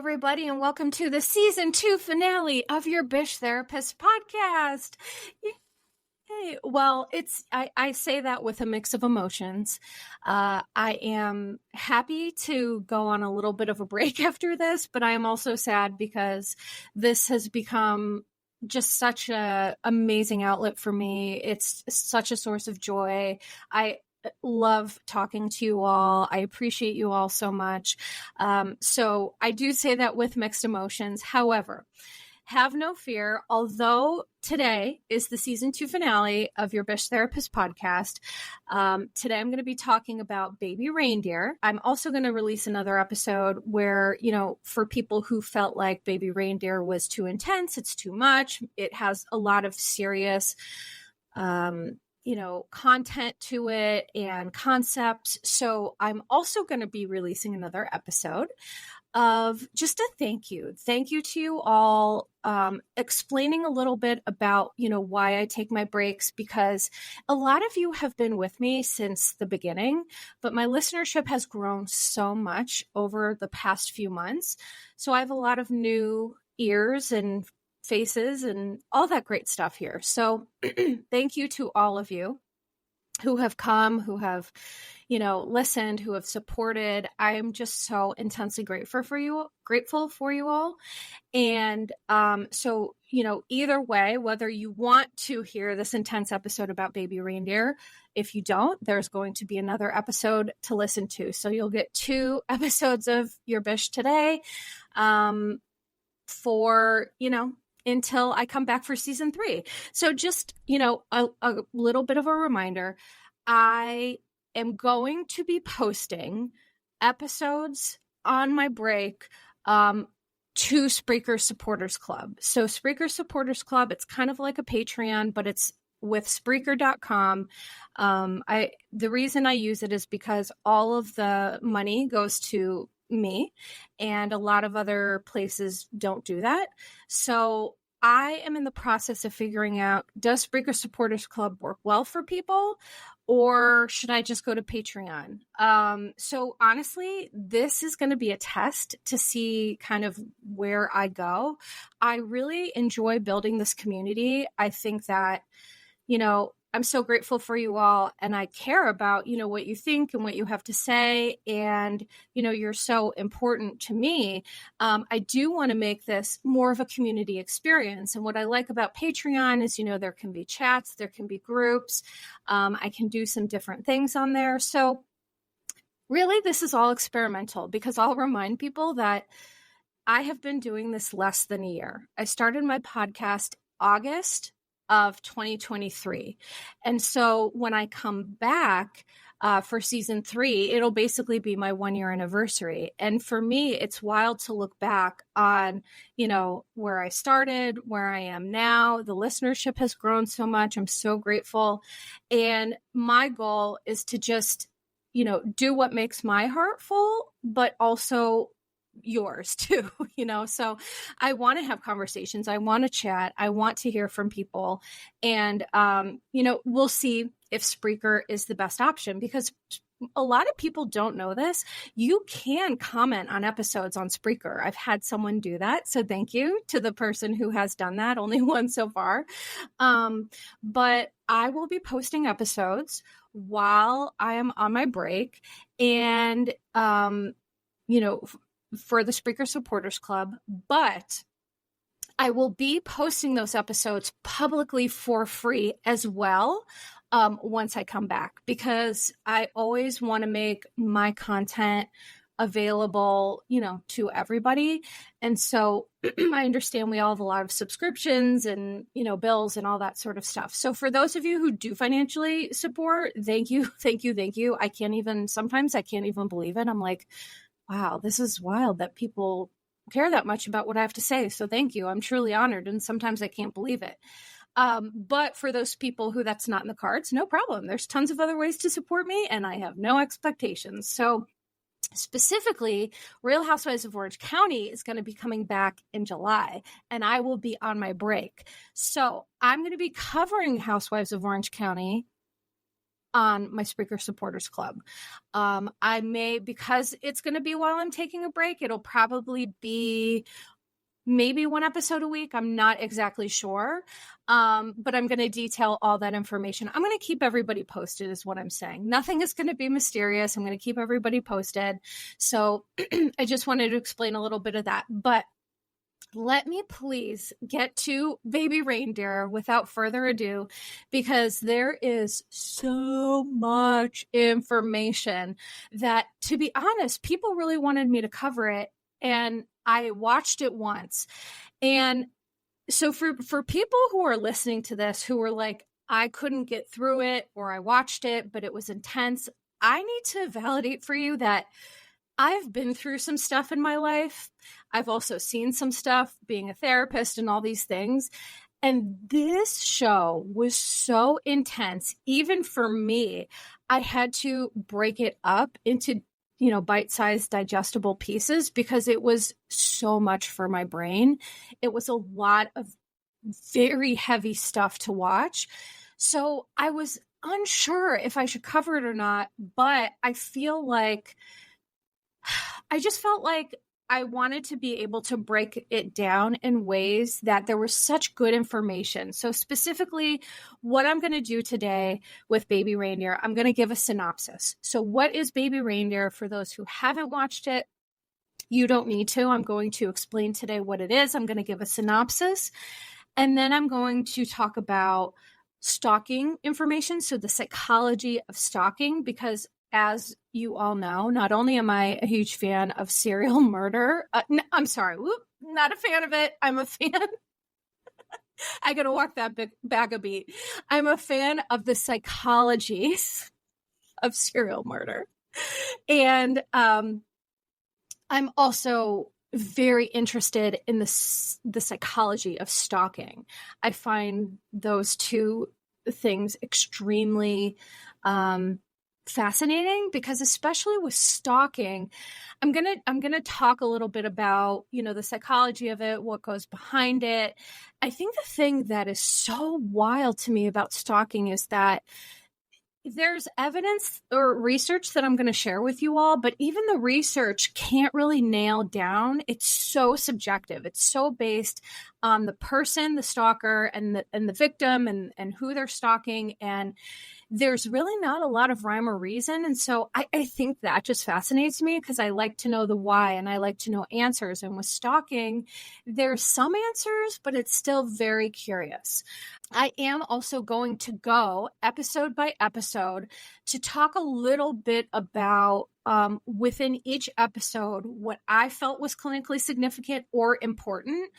everybody, and welcome to the season 2 finale of Your Bish Therapist Podcast. Yay. Well, I say that with a mix of emotions. I am happy to go on a little bit of a break after this, but I am also sad because this has become just such an amazing outlet for me. It's such a source of joy. I love talking to you all. I appreciate you all so much. So I do say that with mixed emotions. However, have no fear. Although today is the season 2 finale of Your Bish Therapist Podcast, today I'm going to be talking about Baby Reindeer. I'm also going to release another episode where, for people who felt like Baby Reindeer was too intense, it's too much. It has a lot of serious, content to it and concepts. So I'm also going to be releasing another episode of just a thank you. Thank you to you all, explaining a little bit about, why I take my breaks, because a lot of you have been with me since the beginning, but my listenership has grown so much over the past few months. So I have a lot of new ears and faces and all that great stuff here. So thank you to all of you who have come, who have, listened, who have supported. I am just so intensely grateful for you all. And so, either way, whether you want to hear this intense episode about Baby Reindeer, if you don't, there's going to be another episode to listen to. So you'll get 2 episodes of Your Bish today, for, until I come back for season 3. So just, a little bit of a reminder, I am going to be posting episodes on my break to Spreaker Supporters Club. So Spreaker Supporters Club, it's kind of like a Patreon, but it's with Spreaker.com. The reason I use it is because all of the money goes to me, and a lot of other places don't do that. So I am in the process of figuring out, does Spreaker Supporters Club work well for people, or should I just go to Patreon? So honestly, this is going to be a test to see kind of where I go. I really enjoy building this community. I think that, I'm so grateful for you all, and I care about, what you think and what you have to say. And, you're so important to me. I do want to make this more of a community experience. And what I like about Patreon is, there can be chats, there can be groups. I can do some different things on there. So really, this is all experimental, because I'll remind people that I have been doing this less than a year. I started my podcast August of 2023. And so when I come back for season 3, it'll basically be my 1-year anniversary. And for me, it's wild to look back on, where I started, where I am now. The listenership has grown so much. I'm so grateful. And my goal is to just, do what makes my heart full, but also yours too, so I want to have conversations. I want to chat. I want to hear from people. And, we'll see if Spreaker is the best option, because a lot of people don't know this. You can comment on episodes on Spreaker. I've had someone do that. So thank you to the person who has done that. Only one so far. But I will be posting episodes while I am on my break. And, for the Spreaker Supporters Club, but I will be posting those episodes publicly for free as well once I come back, because I always want to make my content available, to everybody. And so I understand we all have a lot of subscriptions and, bills and all that sort of stuff. So for those of you who do financially support, thank you, thank you, thank you. Sometimes I can't even believe it. I'm like, wow, this is wild that people care that much about what I have to say. So thank you. I'm truly honored. And sometimes I can't believe it. But for those people who that's not in the cards, no problem. There's tons of other ways to support me, and I have no expectations. So specifically, Real Housewives of Orange County is going to be coming back in July, and I will be on my break. So I'm going to be covering Housewives of Orange County on my Spreaker Supporters Club. I may, because it's going to be while I'm taking a break, it'll probably be maybe one episode a week. I'm not exactly sure. But I'm going to detail all that information. I'm going to keep everybody posted is what I'm saying. Nothing is going to be mysterious. I'm going to keep everybody posted. So I just wanted to explain a little bit of that. But let me please get to Baby Reindeer without further ado, because there is so much information that, to be honest, people really wanted me to cover it. And I watched it once. And so for people who are listening to this, who were like, I couldn't get through it, or I watched it, but it was intense, I need to validate for you that I've been through some stuff in my life. I've also seen some stuff being a therapist and all these things. And this show was so intense, even for me. I had to break it up into, bite-sized digestible pieces because it was so much for my brain. It was a lot of very heavy stuff to watch. So I was unsure if I should cover it or not, but I just felt like I wanted to be able to break it down in ways that there was such good information. So specifically, what I'm going to do today with Baby Reindeer, I'm going to give a synopsis. So what is Baby Reindeer? For those who haven't watched it, you don't need to. I'm going to explain today what it is. I'm going to give a synopsis. And then I'm going to talk about stalking information. So the psychology of stalking, because as you all know, not only am I a huge fan of serial murder, not a fan of it. I'm a fan. I got to walk that back a beat. I'm a fan of the psychologies of serial murder. And I'm also very interested in the psychology of stalking. I find those two things extremely fascinating, because especially with stalking, I'm gonna talk a little bit about the psychology of it, what goes behind it. I think the thing that is so wild to me about stalking is that there's evidence or research that I'm going to share with you all, but even the research can't really nail down. It's so subjective. It's so based on the person, the stalker, and the victim, and who they're stalking. And there's really not a lot of rhyme or reason. And so I think that just fascinates me, because I like to know the why and I like to know answers. And with stalking, there's some answers, but it's still very curious. I am also going to go episode by episode to talk a little bit about within each episode what I felt was clinically significant or important,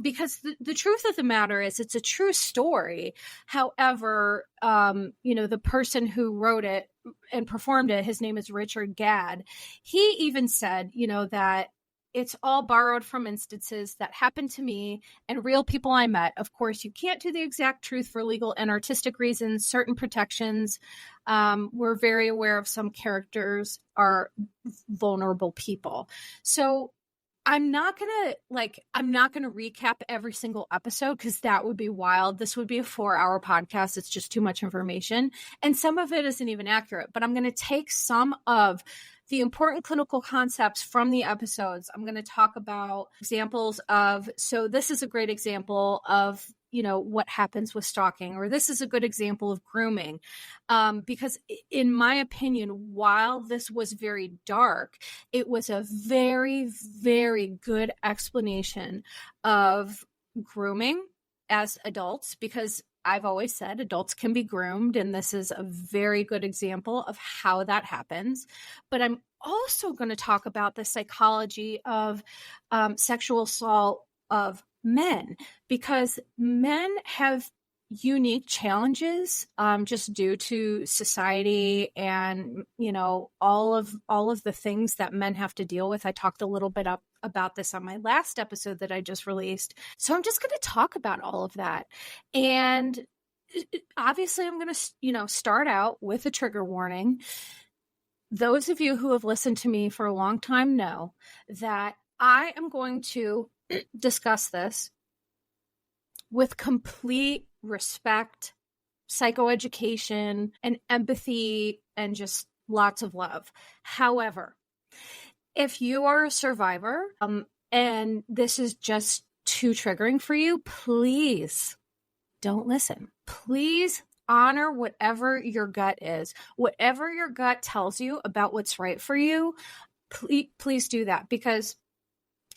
because the truth of the matter is it's a true story. However, the person who wrote it and performed it, his name is Richard Gadd. He even said, that it's all borrowed from instances that happened to me and real people I met. Of course, you can't do the exact truth for legal and artistic reasons, certain protections. We're very aware of some characters are vulnerable people. So I'm not going to recap every single episode, because that would be wild. This would be a 4-hour podcast. It's just too much information. And some of it isn't even accurate, but I'm going to take some of the important clinical concepts from the episodes. I'm going to talk about examples of, so this is a great example of, what happens with stalking, or this is a good example of grooming. Because in my opinion, while this was very dark, it was a very, very good explanation of grooming as adults, because I've always said adults can be groomed, and this is a very good example of how that happens. But I'm also going to talk about the psychology of sexual assault of men, because men have unique challenges just due to society and all of the things that men have to deal with. I talked a little bit about this on my last episode that I just released. So I'm just going to talk about all of that. And obviously I'm going to start out with a trigger warning. Those of you who have listened to me for a long time know that I am going to discuss this with complete respect, psychoeducation and empathy and just lots of love. However, if you are a survivor and this is just too triggering for you, please don't listen. Please honor whatever your gut is. Whatever your gut tells you about what's right for you, please do that. Because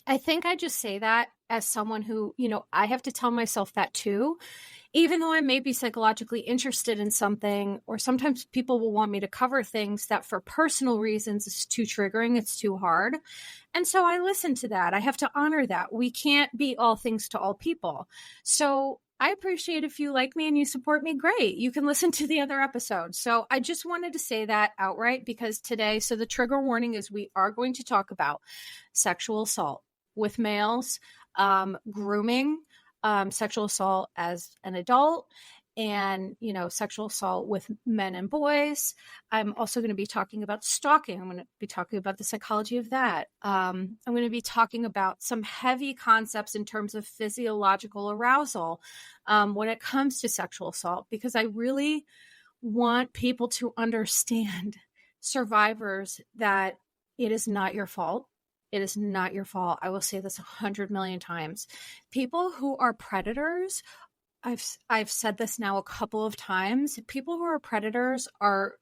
I think I just say that as someone who, I have to tell myself that too. Even though I may be psychologically interested in something, or sometimes people will want me to cover things that for personal reasons is too triggering, it's too hard. And so I listen to that. I have to honor that. We can't be all things to all people. So I appreciate if you like me and you support me, great. You can listen to the other episodes. So I just wanted to say that outright because today, so the trigger warning is we are going to talk about sexual assault with males, grooming, sexual assault as an adult, and, sexual assault with men and boys. I'm also going to be talking about stalking. I'm going to be talking about the psychology of that. I'm going to be talking about some heavy concepts in terms of physiological arousal when it comes to sexual assault, because I really want people to understand, survivors, that it is not your fault. It is not your fault. I will say this 100 million times. People who are predators, I've said this now a couple of times, people who are predators are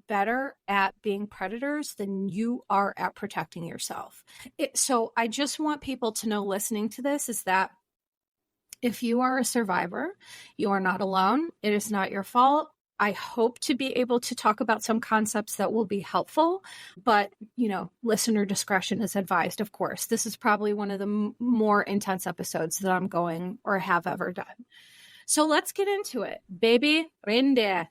better at being predators than you are at protecting yourself. So I just want people to know, listening to this, is that if you are a survivor, you are not alone. It is not your fault. I hope to be able to talk about some concepts that will be helpful, but, listener discretion is advised, of course. This is probably one of the more intense episodes that I'm going or have ever done. So let's get into it. Baby Reindeer.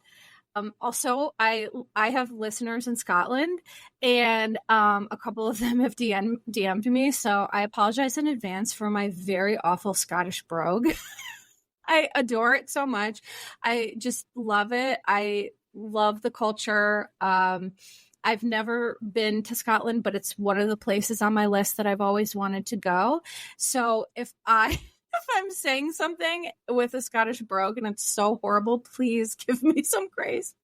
Also, I have listeners in Scotland, and a couple of them have DM'd me, so I apologize in advance for my very awful Scottish brogue. I adore it so much. I just love it. I love the culture. I've never been to Scotland, but it's one of the places on my list that I've always wanted to go. So if I'm saying something with a Scottish brogue and it's so horrible, please give me some grace.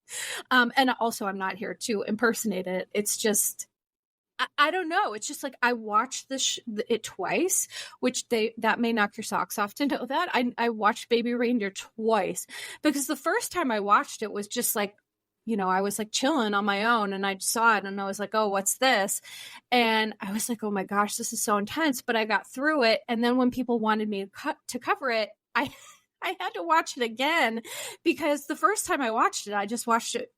And also, I'm not here to impersonate it. It's just, I don't know. It's just like I watched it twice, which that may knock your socks off to know that. I watched Baby Reindeer twice because the first time I watched it was just like, I was like chilling on my own and I saw it and I was like, oh, what's this? And I was like, oh my gosh, this is so intense. But I got through it. And then when people wanted me to cover it, I had to watch it again because the first time I watched it, I just watched it,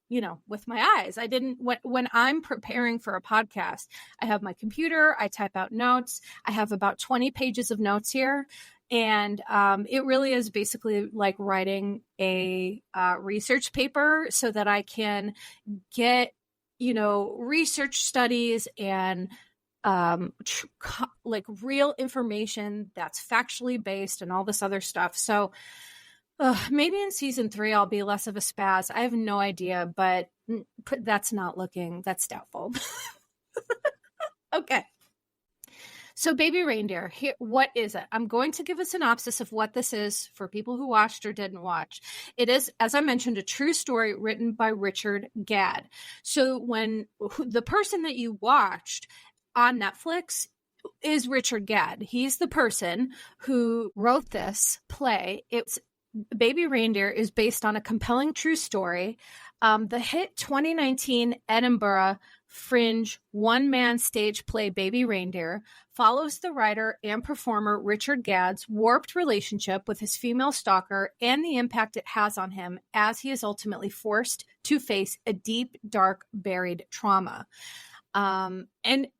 with my eyes. I didn't, when I'm preparing for a podcast, I have my computer, I type out notes. I have about 20 pages of notes here. And it really is basically like writing a research paper so that I can get, research studies and like real information that's factually based and all this other stuff. So maybe in season 3, I'll be less of a spaz. I have no idea, but that's doubtful. Okay. So Baby Reindeer, what is it? I'm going to give a synopsis of what this is for people who watched or didn't watch. It is, as I mentioned, a true story written by Richard Gadd. So when the person that you watched on Netflix is Richard Gadd. He's the person who wrote this play. Baby Reindeer is based on a compelling true story. The hit 2019 Edinburgh Fringe one-man stage play Baby Reindeer follows the writer and performer Richard Gadd's warped relationship with his female stalker and the impact it has on him as he is ultimately forced to face a deep, dark, buried trauma. And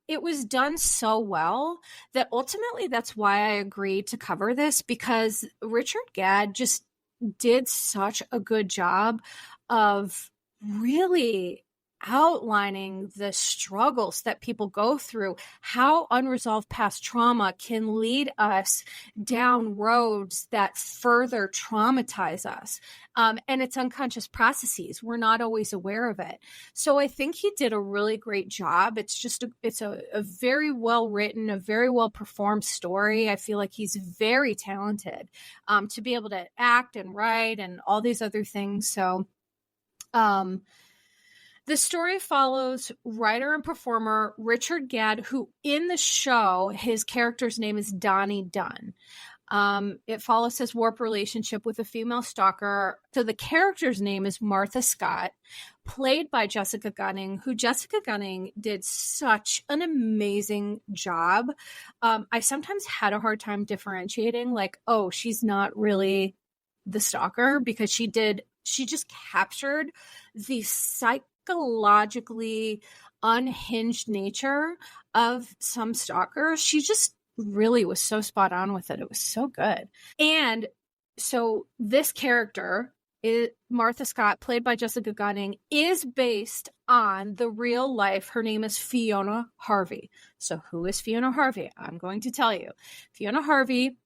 it was done so well that ultimately that's why I agreed to cover this, because Richard Gadd just did such a good job of really outlining the struggles that people go through, how unresolved past trauma can lead us down roads that further traumatize us. And it's unconscious processes. We're not always aware of it. So I think he did a really great job. It's a very well written, a very well performed story. I feel like he's very talented to be able to act and write and all these other things. So, the story follows writer and performer Richard Gadd, who in the show, his character's name is Donnie Dunn. It follows his warped relationship with a female stalker. So the character's name is Martha Scott, played by Jessica Gunning, who Jessica Gunning did such an amazing job. I sometimes had a hard time differentiating, like, oh, she's not really the stalker, because she just captured the psychologically unhinged nature of some stalkers. She just really was so spot on with it. It was so good. And so this character, Martha Scott, played by Jessica Gunning, is based on the real life. Her name is Fiona Harvey. So who is Fiona Harvey? I'm going to tell you. Fiona Harvey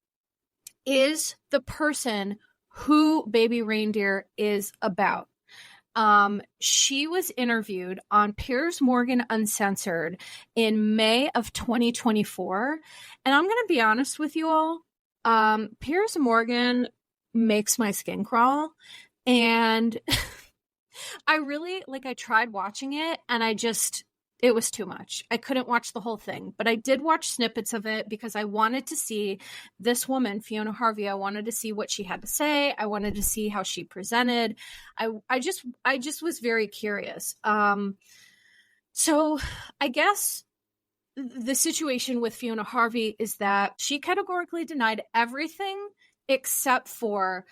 is the person who Baby Reindeer is about. She was interviewed on Piers Morgan Uncensored in May of 2024. And I'm going to be honest with you all. Piers Morgan makes my skin crawl. And I tried watching it and it was too much. I couldn't watch the whole thing, but I did watch snippets of it because I wanted to see this woman, Fiona Harvey. I wanted to see what she had to say. I wanted to see how she presented. I just was very curious. So I guess the situation with Fiona Harvey is that she categorically denied everything except for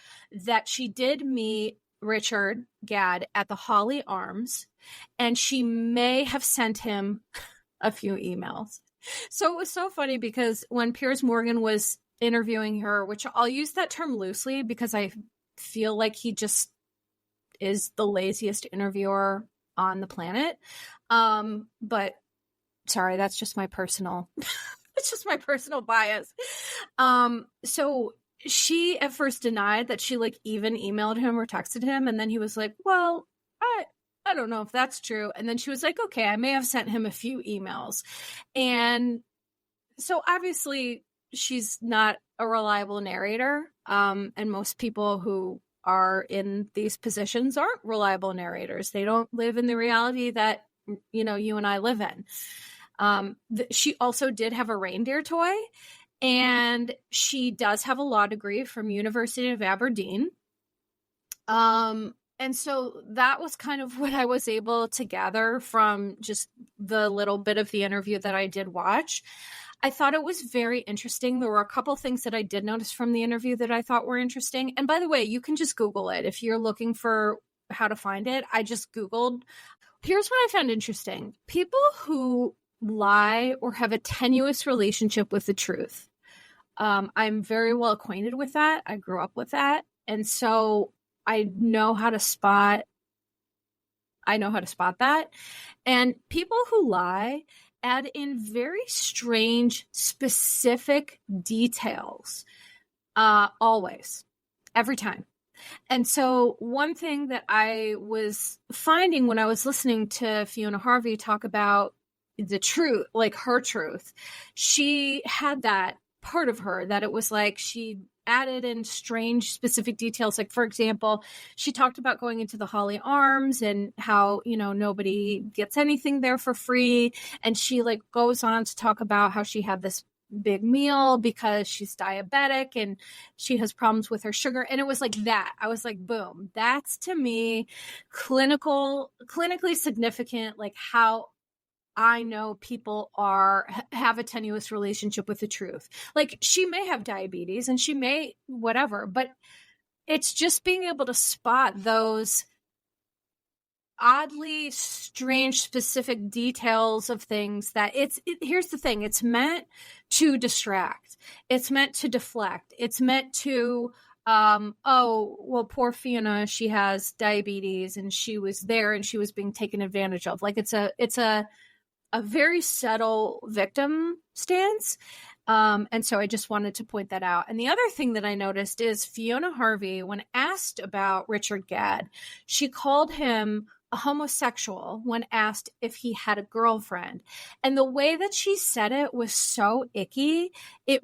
that she did meet Richard Gadd at the Holly Arms, and she may have sent him a few emails. So it was so funny because when Piers Morgan was interviewing her, which I'll use that term loosely because I feel like he just is the laziest interviewer on the planet. But sorry, that's just my personal, it's just my personal bias. So she at first denied that she even emailed him or texted him. And then he was like, well, I don't know if that's true. And then she was like, okay, I may have sent him a few emails. And so obviously she's not a reliable narrator. And most people who are in these positions aren't reliable narrators. They don't live in the reality that, you and I live in. She also did have a reindeer toy. And she does have a law degree from University of Aberdeen. And so that was kind of what I was able to gather from just the little bit of the interview that I did watch. I thought it was very interesting. There were a couple things that I did notice from the interview that I thought were interesting. And by the way, you can just Google it. If you're looking for how to find it, I just Googled. Here's what I found interesting. People who lie or have a tenuous relationship with the truth. I'm very well acquainted with that. I grew up with that. And so I know how to spot that. And people who lie add in very strange, specific details, always, every time. And so one thing that I was finding when I was listening to Fiona Harvey talk about the truth, her truth, she had that part of her that it was she added in strange specific details. For example, she talked about going into the Holly Arms and how, nobody gets anything there for free. And she goes on to talk about how she had this big meal because she's diabetic and she has problems with her sugar. And it was that. I was like, boom, that's to me clinically significant, how I know people have a tenuous relationship with the truth. She may have diabetes and she may whatever, but it's just being able to spot those oddly strange, specific details of things that here's the thing. It's meant to distract. It's meant to deflect. It's meant to oh, well, poor Fiona, she has diabetes and she was there and she was being taken advantage of. Like it's a very subtle victim stance. And so I just wanted to point that out. And the other thing that I noticed is Fiona Harvey, when asked about Richard Gadd, she called him a homosexual when asked if he had a girlfriend. And the way that she said it was so icky. It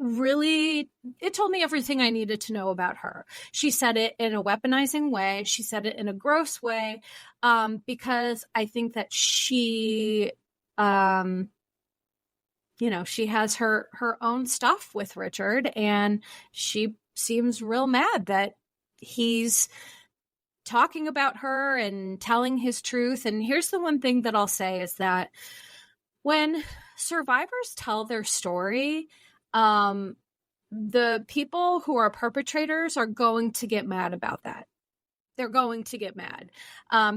told me everything I needed to know about her. She said it in a weaponizing way. She said it in a gross way, because I think that she, she has her own stuff with Richard, and she seems real mad that he's talking about her and telling his truth. And here's the one thing that I'll say is that when survivors tell their story, the people who are perpetrators are going to get mad about that. They're going to get mad,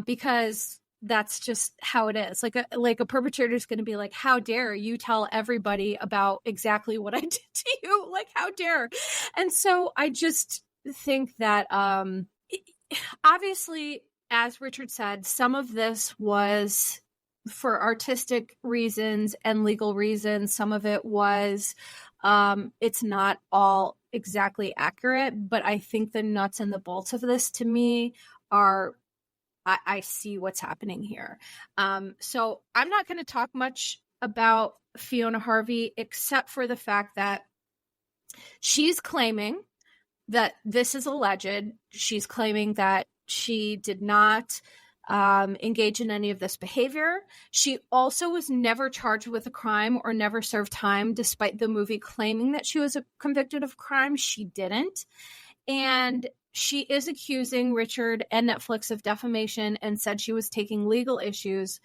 because that's just how it is. Like a perpetrator is going to be like, how dare you tell everybody about exactly what I did to you? Like, how dare? And so I just think that, obviously, as Richard said, some of this was for artistic reasons and legal reasons. Some of it was, it's not all exactly accurate, but I think the nuts and the bolts of this to me are, I see what's happening here. So I'm not going to talk much about Fiona Harvey, except for the fact that she's claiming that this is alleged. She's claiming that she did not engage in any of this behavior. She also was never charged with a crime or never served time, despite the movie claiming that she was convicted of crime. She didn't. And she is accusing Richard and Netflix of defamation and said she was taking legal issues.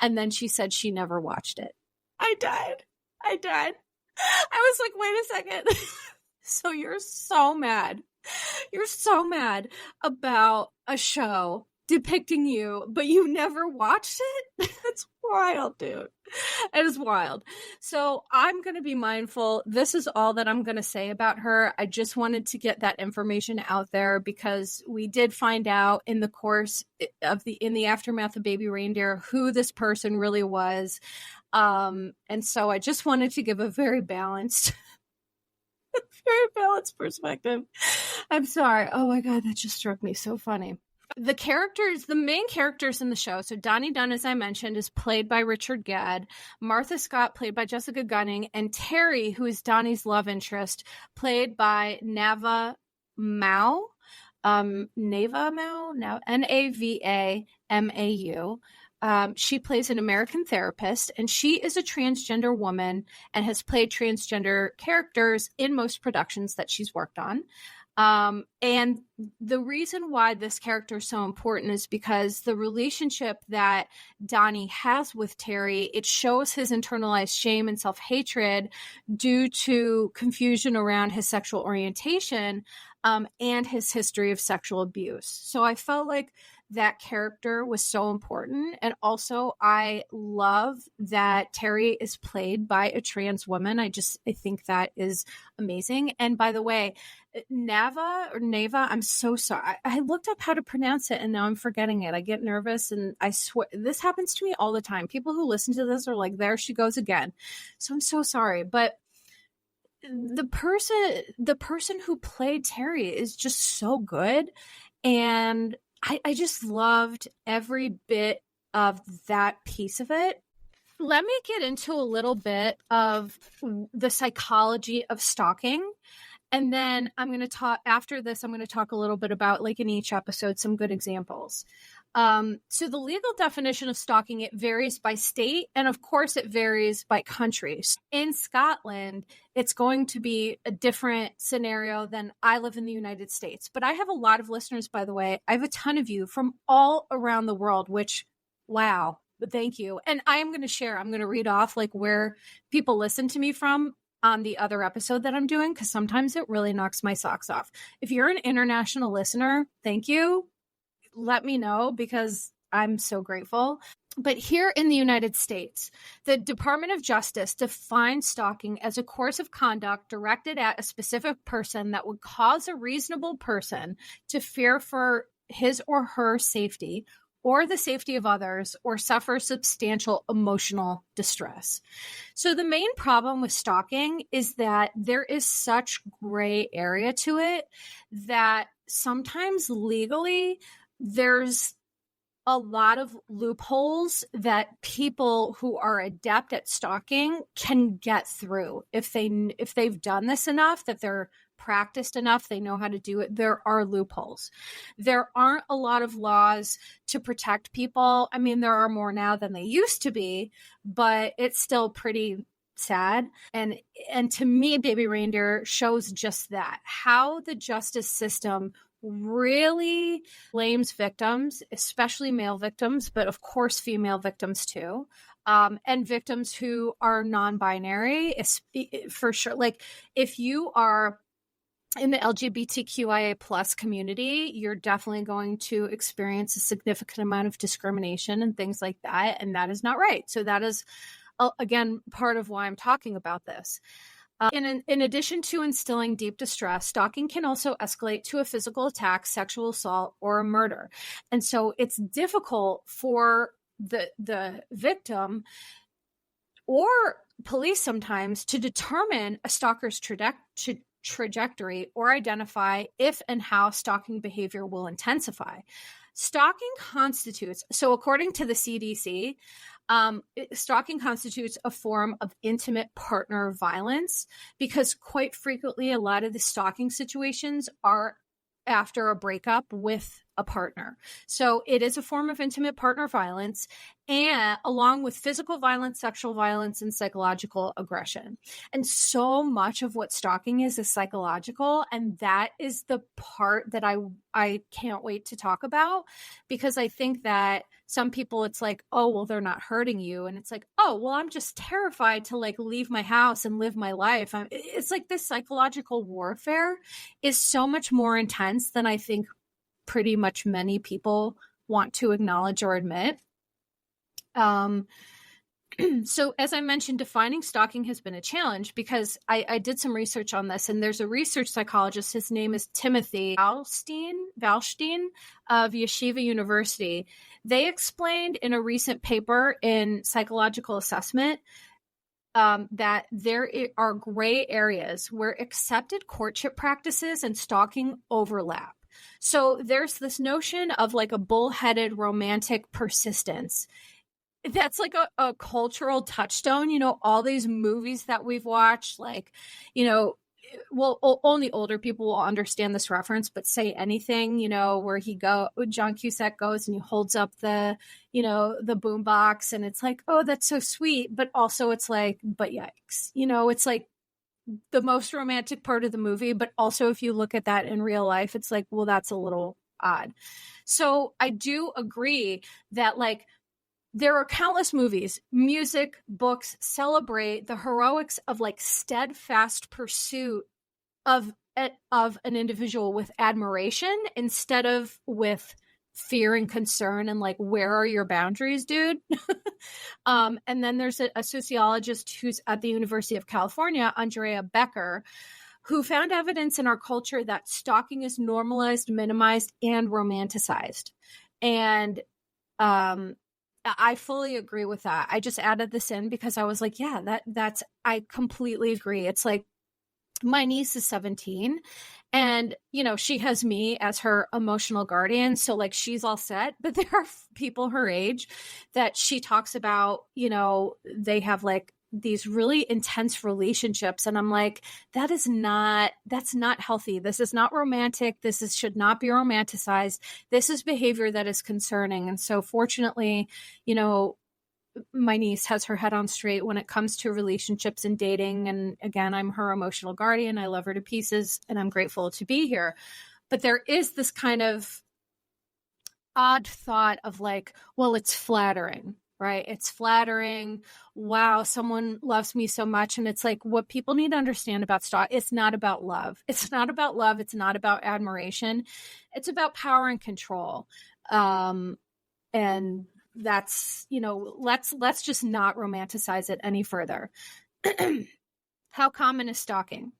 And then she said she never watched it. I died. I was like, wait a second. So you're so mad. You're so mad about a show depicting you, but you never watched it? That's wild, dude. It is wild. So I'm going to be mindful. This is all that I'm going to say about her. I just wanted to get that information out there because we did find out in the course of in the aftermath of Baby Reindeer who this person really was. And so I just wanted to give a very balanced perspective. I'm sorry. Oh my God, that just struck me so funny. The main characters in the show, so Donnie Dunn, as I mentioned, is played by Richard Gadd, Martha Scott, played by Jessica Gunning, and Terry, who is Donnie's love interest, played by Nava Mao, Navamau. She plays an American therapist, and she is a transgender woman and has played transgender characters in most productions that she's worked on. And the reason why this character is so important is because the relationship that Donnie has with Terry, it shows his internalized shame and self-hatred due to confusion around his sexual orientation, and his history of sexual abuse. So I felt like that character was so important. And also I love that Terry is played by a trans woman. I think that is amazing. And by the way, Nava, I'm so sorry. I looked up how to pronounce it and now I'm forgetting it. I get nervous and I swear this happens to me all the time. People who listen to this are like, there she goes again. So I'm so sorry. But the person who played Terry is just so good. And I just loved every bit of that piece of it. Let me get into a little bit of the psychology of stalking. And then after this, I'm going to talk a little bit about, like in each episode, some good examples. So the legal definition of stalking, it varies by state. And of course it varies by country. In Scotland, it's going to be a different scenario than I live in the United States. But I have a lot of listeners, by the way. I have a ton of you from all around the world, which, wow, but thank you. And I'm going to read off like where people listen to me from on the other episode that I'm doing, because sometimes it really knocks my socks off. If you're an international listener, thank you. Let me know because I'm so grateful. But here in the United States, the Department of Justice defines stalking as a course of conduct directed at a specific person that would cause a reasonable person to fear for his or her safety or the safety of others, or suffer substantial emotional distress. So the main problem with stalking is that there is such gray area to it that sometimes legally there's a lot of loopholes that people who are adept at stalking can get through. If they've done this enough, that they're practiced enough, they know how to do it, there are loopholes. There aren't a lot of laws to protect people. I mean, there are more now than they used to be, but it's still pretty sad. And to me, Baby Reindeer shows just that, how the justice system really blames victims, especially male victims, but of course female victims too, and victims who are non-binary, for sure. Like if you are in the LGBTQIA plus community, you're definitely going to experience a significant amount of discrimination and things like that, and that is not right. So that is, again, part of why I'm talking about this. In addition to instilling deep distress, stalking can also escalate to a physical attack, sexual assault, or a murder. And so it's difficult for the victim or police sometimes to determine a stalker's trajectory or identify if and how stalking behavior will intensify. Stalking constitutes, so according to the CDC, stalking constitutes a form of intimate partner violence because quite frequently a lot of the stalking situations are after a breakup with a partner. So it is a form of intimate partner violence, and along with physical violence, sexual violence, and psychological aggression. And so much of what stalking is psychological. And that is the part that I can't wait to talk about, because I think that some people, it's like, oh, well, they're not hurting you. And it's like, oh, well, I'm just terrified to like leave my house and live my life. It's like this psychological warfare is so much more intense than I think pretty much many people want to acknowledge or admit. So as I mentioned, defining stalking has been a challenge because I did some research on this, and there's a research psychologist, his name is Timothy Valstein of Yeshiva University. They explained in a recent paper in Psychological Assessment that there are gray areas where accepted courtship practices and stalking overlap. So there's this notion of like a bullheaded romantic persistence. That's like a cultural touchstone, all these movies that we've watched, like, well, only older people will understand this reference, but Say Anything, where John Cusack goes and he holds up the boombox, and it's like, oh, that's so sweet. But also it's like, but yikes, it's like the most romantic part of the movie. But also if you look at that in real life, it's like, well, that's a little odd. So I do agree that like, there are countless movies, music, books celebrate the heroics of like steadfast pursuit of an individual with admiration instead of with fear and concern and like, where are your boundaries, dude? And then there's a sociologist who's at the University of California, Andrea Becker, who found evidence in our culture that stalking is normalized, minimized, and romanticized. And I fully agree with that. I just added this in because I was like, yeah, I completely agree. It's like, my niece is 17 and, she has me as her emotional guardian. So like, she's all set, but there are people her age that she talks about, they have like these really intense relationships. And I'm like, that's not healthy. This is not romantic. Should not be romanticized. This is behavior that is concerning. And so fortunately, my niece has her head on straight when it comes to relationships and dating. And again, I'm her emotional guardian. I love her to pieces and I'm grateful to be here. But there is this kind of odd thought of like, well, it's flattering. Right? It's flattering. Wow, someone loves me so much. And it's like, what people need to understand about stalking, it's not about love. It's not about love. It's not about admiration. It's about power and control. And that's, let's just not romanticize it any further. How common is stalking?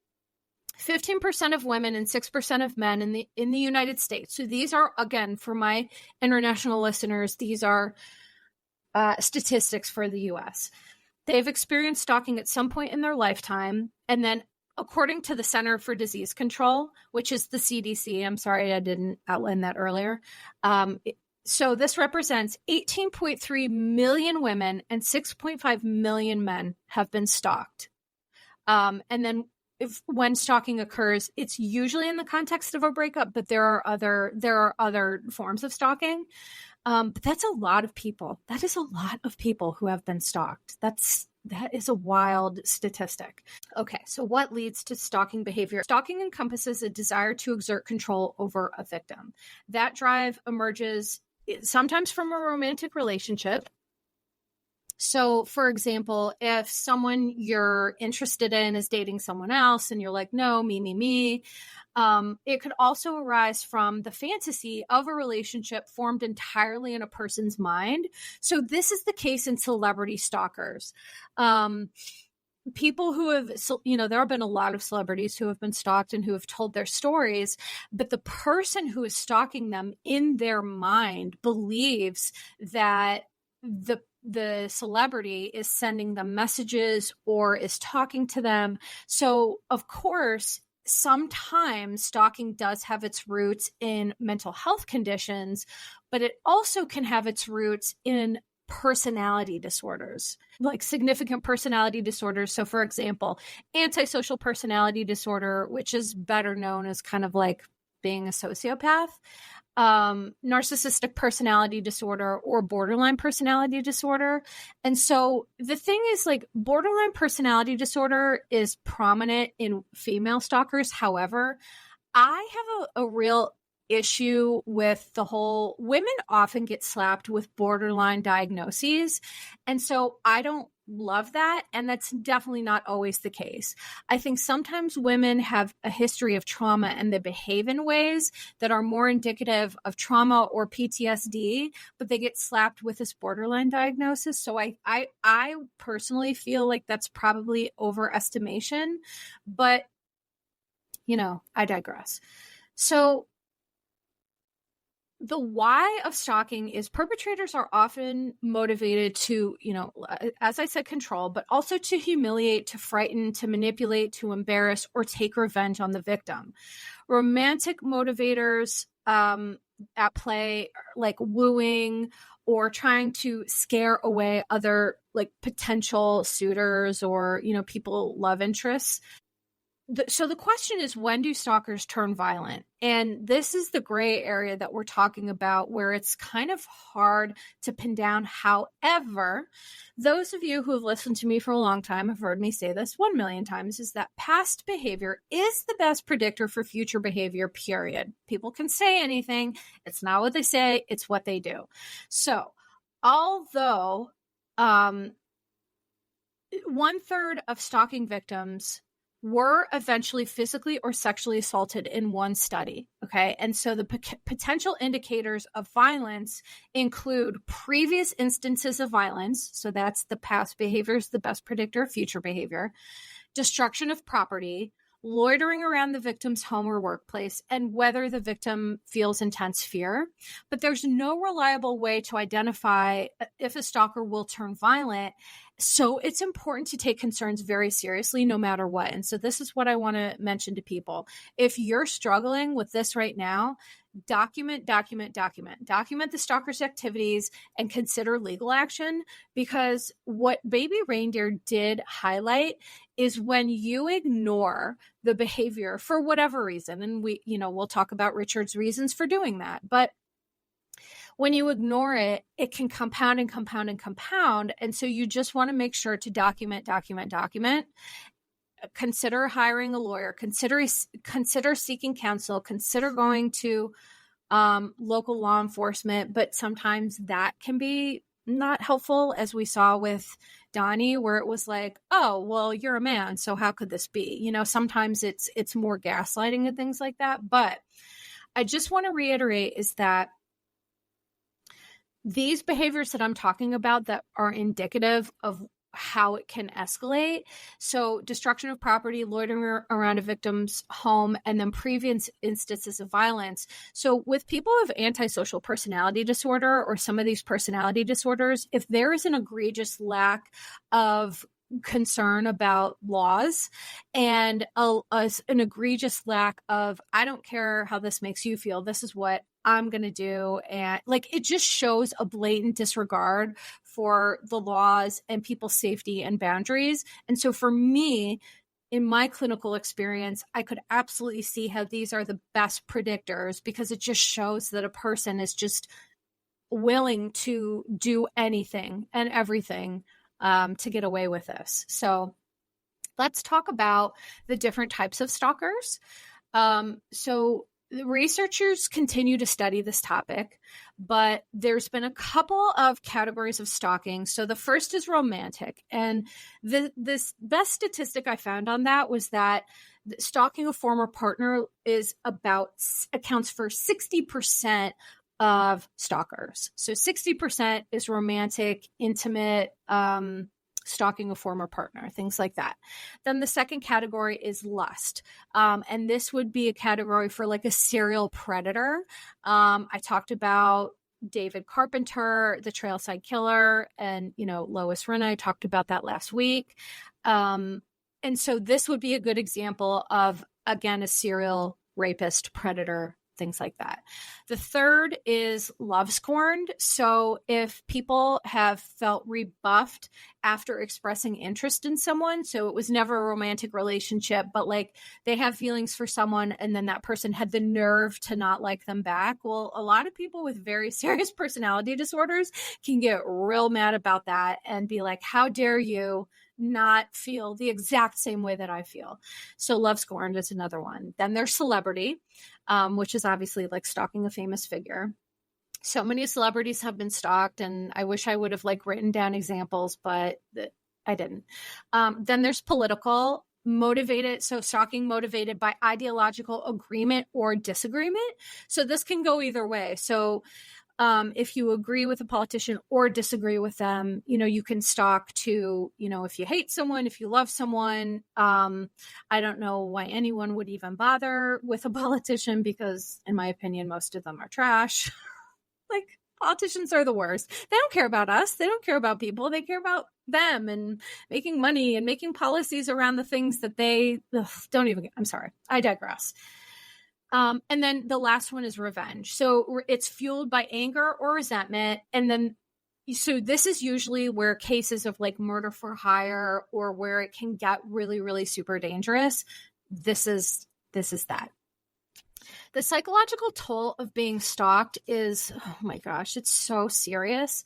15% of women and 6% of men in the United States. So these are, again, for my international listeners, these are statistics for the US. They've experienced stalking at some point in their lifetime. And then according to the Center for Disease Control, which is the CDC, I'm sorry I didn't outline that earlier. So this represents 18.3 million women and 6.5 million men have been stalked. And then when stalking occurs, it's usually in the context of a breakup, but there are other forms of stalking. But that's a lot of people. That is a lot of people who have been stalked. That is a wild statistic. Okay, so what leads to stalking behavior? Stalking encompasses a desire to exert control over a victim. That drive emerges sometimes from a romantic relationship. So, for example, if someone you're interested in is dating someone else and you're like, no, me, it could also arise from the fantasy of a relationship formed entirely in a person's mind. So this is the case in celebrity stalkers. People who have, there have been a lot of celebrities who have been stalked and who have told their stories, but the person who is stalking them in their mind believes that the celebrity is sending them messages or is talking to them. So, of course, sometimes stalking does have its roots in mental health conditions, but it also can have its roots in personality disorders, like significant personality disorders. So, for example, antisocial personality disorder, which is better known as kind of like being a sociopath, narcissistic personality disorder, or borderline personality disorder. And so the thing is, like, borderline personality disorder is prominent in female stalkers. However, I have a real issue with the whole, women often get slapped with borderline diagnoses. And so I don't love that. And that's definitely not always the case. I think sometimes women have a history of trauma and they behave in ways that are more indicative of trauma or PTSD, but they get slapped with this borderline diagnosis. So I personally feel like that's probably overestimation, but I digress. So the why of stalking is perpetrators are often motivated to, as I said, control, but also to humiliate, to frighten, to manipulate, to embarrass, or take revenge on the victim. Romantic motivators at play, like wooing or trying to scare away other like potential suitors or, people, love interests. So the question is, when do stalkers turn violent? And this is the gray area that we're talking about, where it's kind of hard to pin down. However, those of you who have listened to me for a long time have heard me say this 1 million times, is that past behavior is the best predictor for future behavior, period. People can say anything. It's not what they say. It's what they do. So although 1/3 of stalking victims were eventually physically or sexually assaulted in one study. Okay. And so the potential indicators of violence include previous instances of violence. So that's the past behavior is the best predictor of future behavior, destruction of property, loitering around the victim's home or workplace, and whether the victim feels intense fear. But there's no reliable way to identify if a stalker will turn violent. So it's important to take concerns very seriously, no matter what. And so this is what I want to mention to people. If you're struggling with this right now, document the stalker's activities and consider legal action, because what Baby Reindeer did highlight is when you ignore the behavior for whatever reason, and we'll talk about Richard's reasons for doing that, but when you ignore it, it can compound and compound and compound. And so you just want to make sure to document. Consider hiring a lawyer, consider seeking counsel, consider going to local law enforcement. But sometimes that can be not helpful, as we saw with Donnie, where it was like, oh, well, you're a man, so how could this be? Sometimes it's more gaslighting and things like that. But I just want to reiterate is that these behaviors that I'm talking about that are indicative of how it can escalate. So destruction of property, loitering around a victim's home, and then previous instances of violence. So with people with antisocial personality disorder or some of these personality disorders, if there is an egregious lack of concern about laws and an egregious lack of, I don't care how this makes you feel, this is what I'm going to do. And like, it just shows a blatant disregard for the laws and people's safety and boundaries. And so for me, in my clinical experience, I could absolutely see how these are the best predictors, because it just shows that a person is just willing to do anything and everything to get away with this. So let's talk about the different types of stalkers. So the researchers continue to study this topic, but there's been a couple of categories of stalking. So the first is romantic. And this best statistic I found on that was that stalking a former partner accounts for 60% of stalkers. So 60% is romantic, intimate, stalking a former partner, things like that. Then the second category is lust. And this would be a category for like a serial predator. I talked about David Carpenter, the Trailside Killer, and, Lois Rinna. I talked about that last week. And so this would be a good example of, again, a serial rapist, predator, things like that. The third is love scorned. So if people have felt rebuffed after expressing interest in someone, so it was never a romantic relationship, but like they have feelings for someone and then that person had the nerve to not like them back. Well, a lot of people with very serious personality disorders can get real mad about that and be like, how dare you not feel the exact same way that I feel. So love scorned is another one. Then there's celebrity, which is obviously like stalking a famous figure. So many celebrities have been stalked, and I wish I would have like written down examples, but I didn't. Then there's political, motivated. So stalking motivated by ideological agreement or disagreement. So this can go either way. So if you agree with a politician or disagree with them, you can stalk to, if you hate someone, if you love someone. I don't know why anyone would even bother with a politician, because in my opinion, most of them are trash. Like, politicians are the worst. They don't care about us. They don't care about people. They care about them and making money and making policies around the things that they don't even, I'm sorry, I digress. And then the last one is revenge. So it's fueled by anger or resentment. And then, so this is usually where cases of like murder for hire, or where it can get really, really super dangerous. This is that. The psychological toll of being stalked is, oh my gosh, it's so serious.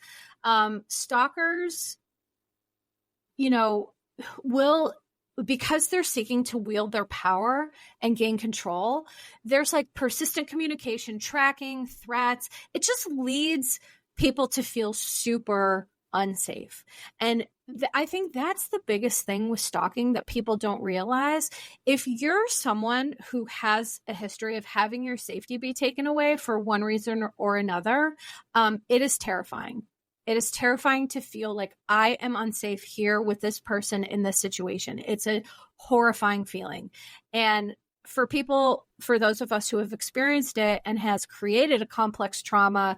Stalkers, will, because they're seeking to wield their power and gain control, there's like persistent communication, tracking, threats. It just leads people to feel super unsafe. And I think that's the biggest thing with stalking that people don't realize. If you're someone who has a history of having your safety be taken away for one reason or another, it is terrifying. It is terrifying to feel like I am unsafe here with this person in this situation. It's a horrifying feeling. And for those of us who have experienced it and has created a complex trauma,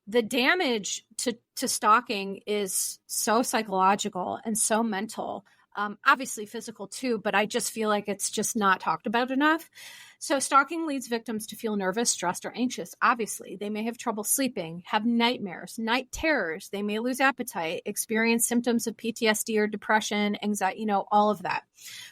the damage to stalking is so psychological and so mental, obviously physical too, but I just feel like it's just not talked about enough. So stalking leads victims to feel nervous, stressed, or anxious. Obviously, they may have trouble sleeping, have nightmares, night terrors. They may lose appetite, experience symptoms of PTSD or depression, anxiety, all of that.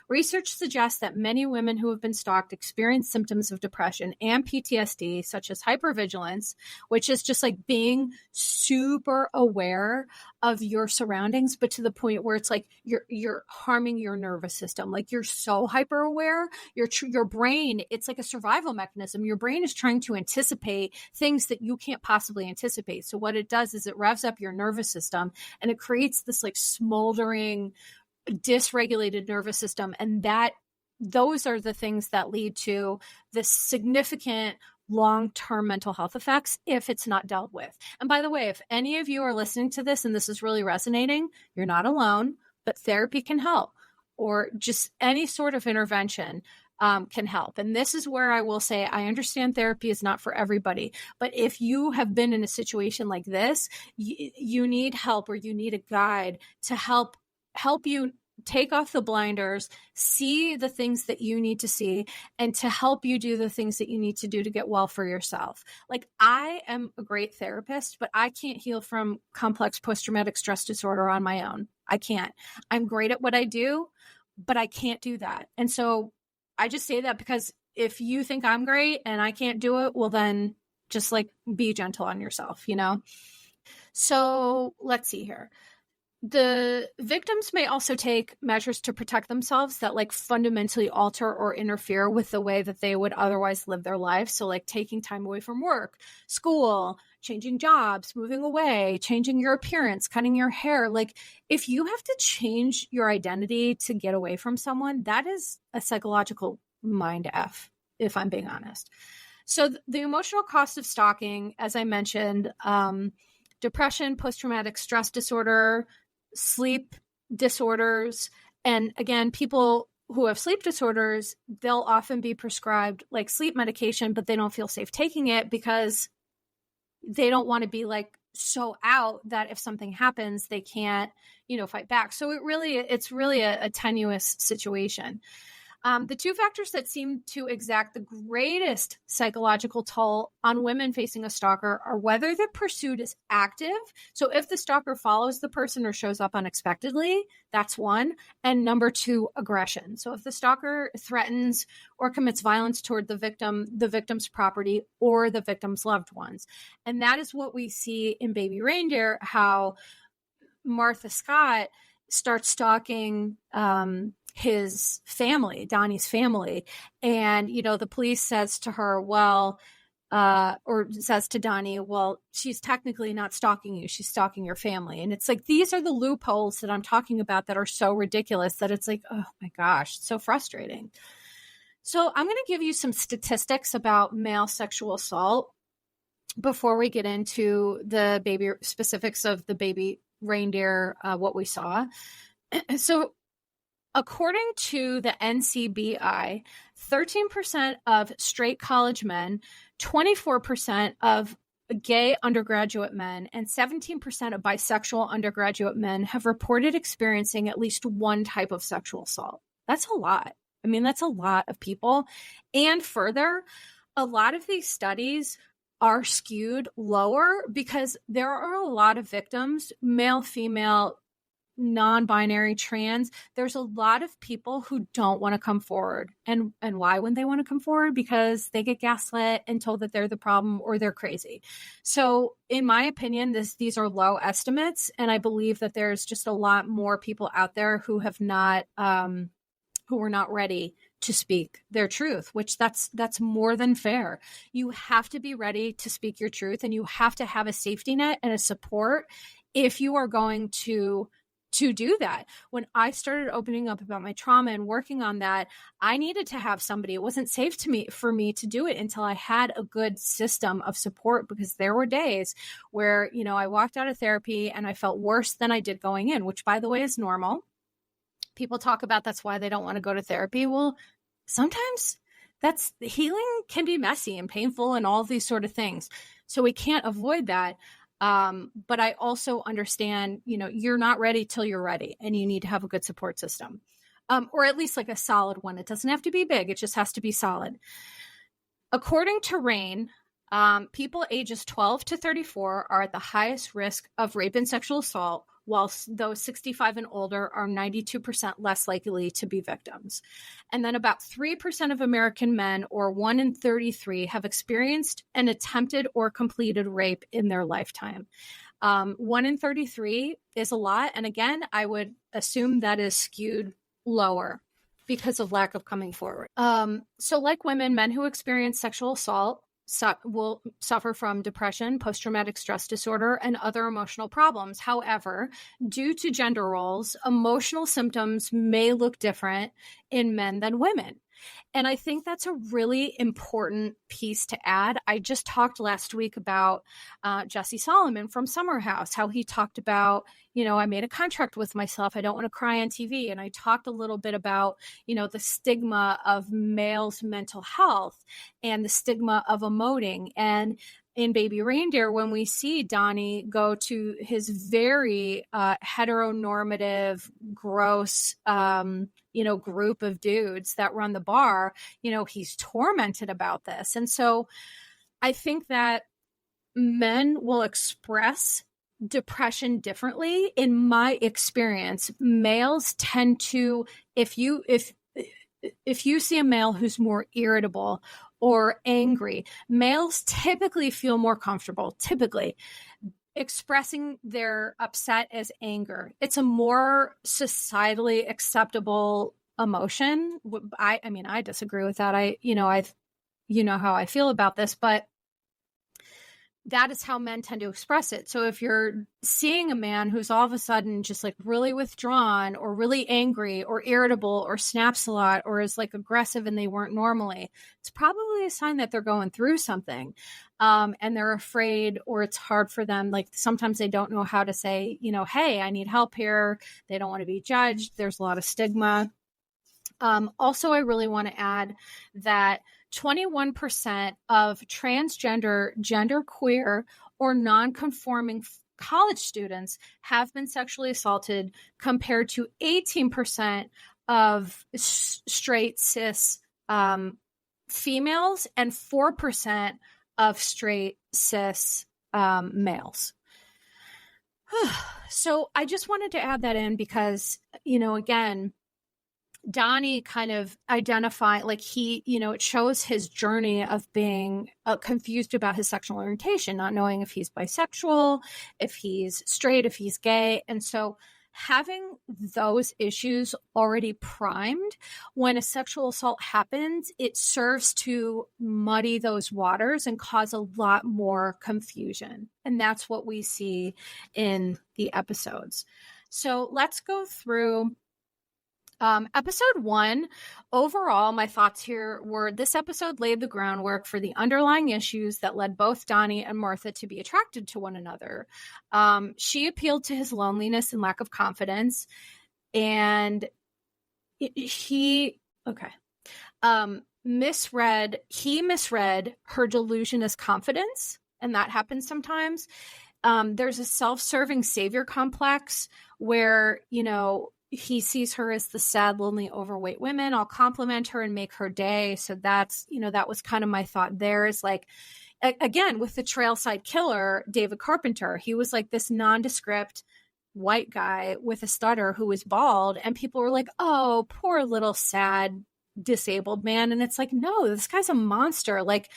Research suggests that many women who have been stalked experience symptoms of depression and PTSD, such as hypervigilance, which is just like being super aware of your surroundings, but to the point where it's like you're harming your nervous system. Like you're so hyper aware, your brain, it's like a survival mechanism. Your brain is trying to anticipate things that you can't possibly anticipate. So what it does is it revs up your nervous system, and it creates this like smoldering, dysregulated nervous system. And those are the things that lead to this significant long-term mental health effects if it's not dealt with. And by the way, if any of you are listening to this and this is really resonating, you're not alone, but therapy can help, or just any sort of intervention can help. And this is where I will say, I understand therapy is not for everybody, but if you have been in a situation like this, you need help, or you need a guide to help you take off the blinders, see the things that you need to see, and to help you do the things that you need to do to get well for yourself. Like, I am a great therapist, but I can't heal from complex post-traumatic stress disorder on my own. I can't. I'm great at what I do, but I can't do that. And so I just say that because if you think I'm great and I can't do it, well, then just like be gentle on yourself, you know? So let's see here. The victims may also take measures to protect themselves that like fundamentally alter or interfere with the way that they would otherwise live their life. So like taking time away from work, school, changing jobs, moving away, changing your appearance, cutting your hair. Like, if you have to change your identity to get away from someone, that is a psychological mind F, if I'm being honest. So the emotional cost of stalking, as I mentioned, depression, post-traumatic stress disorder, sleep disorders. And again, people who have sleep disorders, they'll often be prescribed like sleep medication, but they don't feel safe taking it because they don't want to be like so out that if something happens, they can't, fight back. So it's really a tenuous situation. The two factors that seem to exact the greatest psychological toll on women facing a stalker are whether the pursuit is active. So if the stalker follows the person or shows up unexpectedly, that's one. And number two, aggression. So if the stalker threatens or commits violence toward the victim's property, or the victim's loved ones. And that is what we see in Baby Reindeer, how Martha Scott starts stalking his family, Donnie's family. And, the police says to her, or says to Donnie, well, she's technically not stalking you. She's stalking your family. And it's like, these are the loopholes that I'm talking about that are so ridiculous that it's like, oh my gosh, it's so frustrating. So I'm going to give you some statistics about male sexual assault before we get into the specifics of the Baby Reindeer, what we saw. So according to the NCBI, 13% of straight college men, 24% of gay undergraduate men, and 17% of bisexual undergraduate men have reported experiencing at least one type of sexual assault. That's a lot. I mean, that's a lot of people. And further, a lot of these studies are skewed lower because there are a lot of victims, male, female, non-binary, trans. There's a lot of people who don't want to come forward. And why wouldn't they want to come forward? Because they get gaslit and told that they're the problem or they're crazy. So in my opinion, these are low estimates. And I believe that there's just a lot more people out there who have not, who were not ready to speak their truth, which that's more than fair. You have to be ready to speak your truth, and you have to have a safety net and a support if you are going to do that. When I started opening up about my trauma and working on that, I needed to have somebody. It wasn't safe for me to do it until I had a good system of support, because there were days where, I walked out of therapy and I felt worse than I did going in, which, by the way, is normal. People talk about that's why they don't want to go to therapy. Well, sometimes healing can be messy and painful and all these sort of things. So we can't avoid that. But I also understand, you're not ready till you're ready, and you need to have a good support system, or at least like a solid one. It doesn't have to be big. It just has to be solid. According to RAINN, people ages 12 to 34 are at the highest risk of rape and sexual assault, while those 65 and older are 92% less likely to be victims. And then about 3% of American men, or 1 in 33, have experienced an attempted or completed rape in their lifetime. 1 in 33 is a lot. And again, I would assume that is skewed lower because of lack of coming forward. So like women, men who experience sexual assault will suffer from depression, post-traumatic stress disorder, and other emotional problems. However, due to gender roles, emotional symptoms may look different in men than women. And I think that's a really important piece to add. I just talked last week about Jesse Solomon from Summer House, how he talked about, I made a contract with myself. I don't want to cry on TV. And I talked a little bit about, the stigma of males' mental health and the stigma of emoting. And in Baby Reindeer, when we see Donnie go to his very heteronormative, gross, group of dudes that run the bar, he's tormented about this. And so I think that men will express depression differently. In my experience, males tend to, if you see a male who's more irritable or angry, males typically feel more comfortable, expressing their upset as anger. It's a more societally acceptable emotion. I disagree with that. How I feel about this, but that is how men tend to express it. So if you're seeing a man who's all of a sudden just like really withdrawn or really angry or irritable or snaps a lot or is like aggressive and they weren't normally, it's probably a sign that they're going through something. And they're afraid, or it's hard for them. Like sometimes they don't know how to say, hey, I need help here. They don't want to be judged. There's a lot of stigma. Also, I really want to add that 21% of transgender, genderqueer, or non-conforming college students have been sexually assaulted, compared to 18% of straight cis females and 4% of straight cis males. So I just wanted to add that in because, again, Donnie kind of identify, like it shows his journey of being confused about his sexual orientation, not knowing if he's bisexual, if he's straight, if he's gay. And so having those issues already primed, when a sexual assault happens, it serves to muddy those waters and cause a lot more confusion. And that's what we see in the episodes. So let's go through episode 1. Overall, my thoughts here were this episode laid the groundwork for the underlying issues that led both Donnie and Martha to be attracted to one another. She appealed to his loneliness and lack of confidence, and he misread her delusion as confidence, and that happens sometimes. There's a self-serving savior complex where, he sees her as the sad, lonely, overweight woman. I'll compliment her and make her day. So that's, that was kind of my thought there, is like, again, with the Trailside Killer, David Carpenter, he was like this nondescript white guy with a stutter who was bald. And people were like, oh, poor little sad disabled man. And it's like, no, this guy's a monster. Like,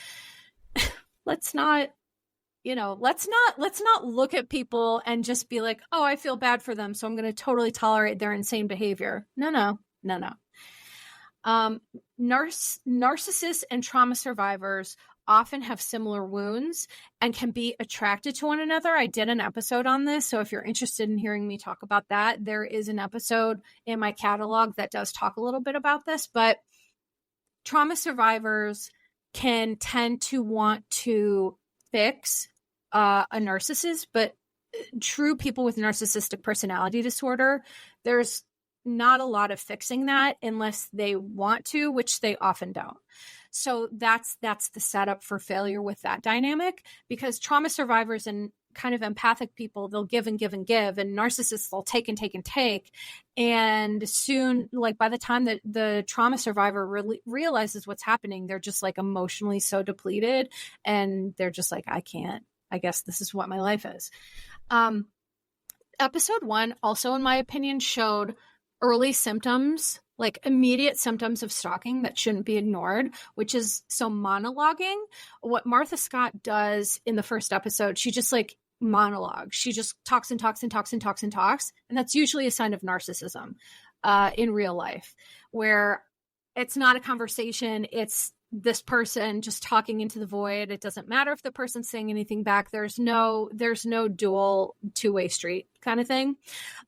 let's not look at people and just be like, oh, I feel bad for them, so I'm going to totally tolerate their insane behavior. No. Narcissists and trauma survivors often have similar wounds and can be attracted to one another. I did an episode on this, so if you're interested in hearing me talk about that, there is an episode in my catalog that does talk a little bit about this. But trauma survivors can tend to want to fix a narcissist, but true people with narcissistic personality disorder, there's not a lot of fixing that unless they want to, which they often don't. So that's the setup for failure with that dynamic, because trauma survivors and kind of empathic people, they'll give and give and give, and narcissists, they'll take and take and take. And soon, like by the time that the trauma survivor really realizes what's happening, they're just like emotionally so depleted, and they're just like, I guess this is what my life is. Episode 1 also, in my opinion, showed early symptoms, like immediate symptoms of stalking that shouldn't be ignored, which is so monologuing. What Martha Scott does in the first episode, she just like monologues. She just talks and talks and talks and talks and talks. And that's usually a sign of narcissism in real life, where it's not a conversation. It's this person just talking into the void. It doesn't matter if the person's saying anything back. There's no dual two-way street kind of thing.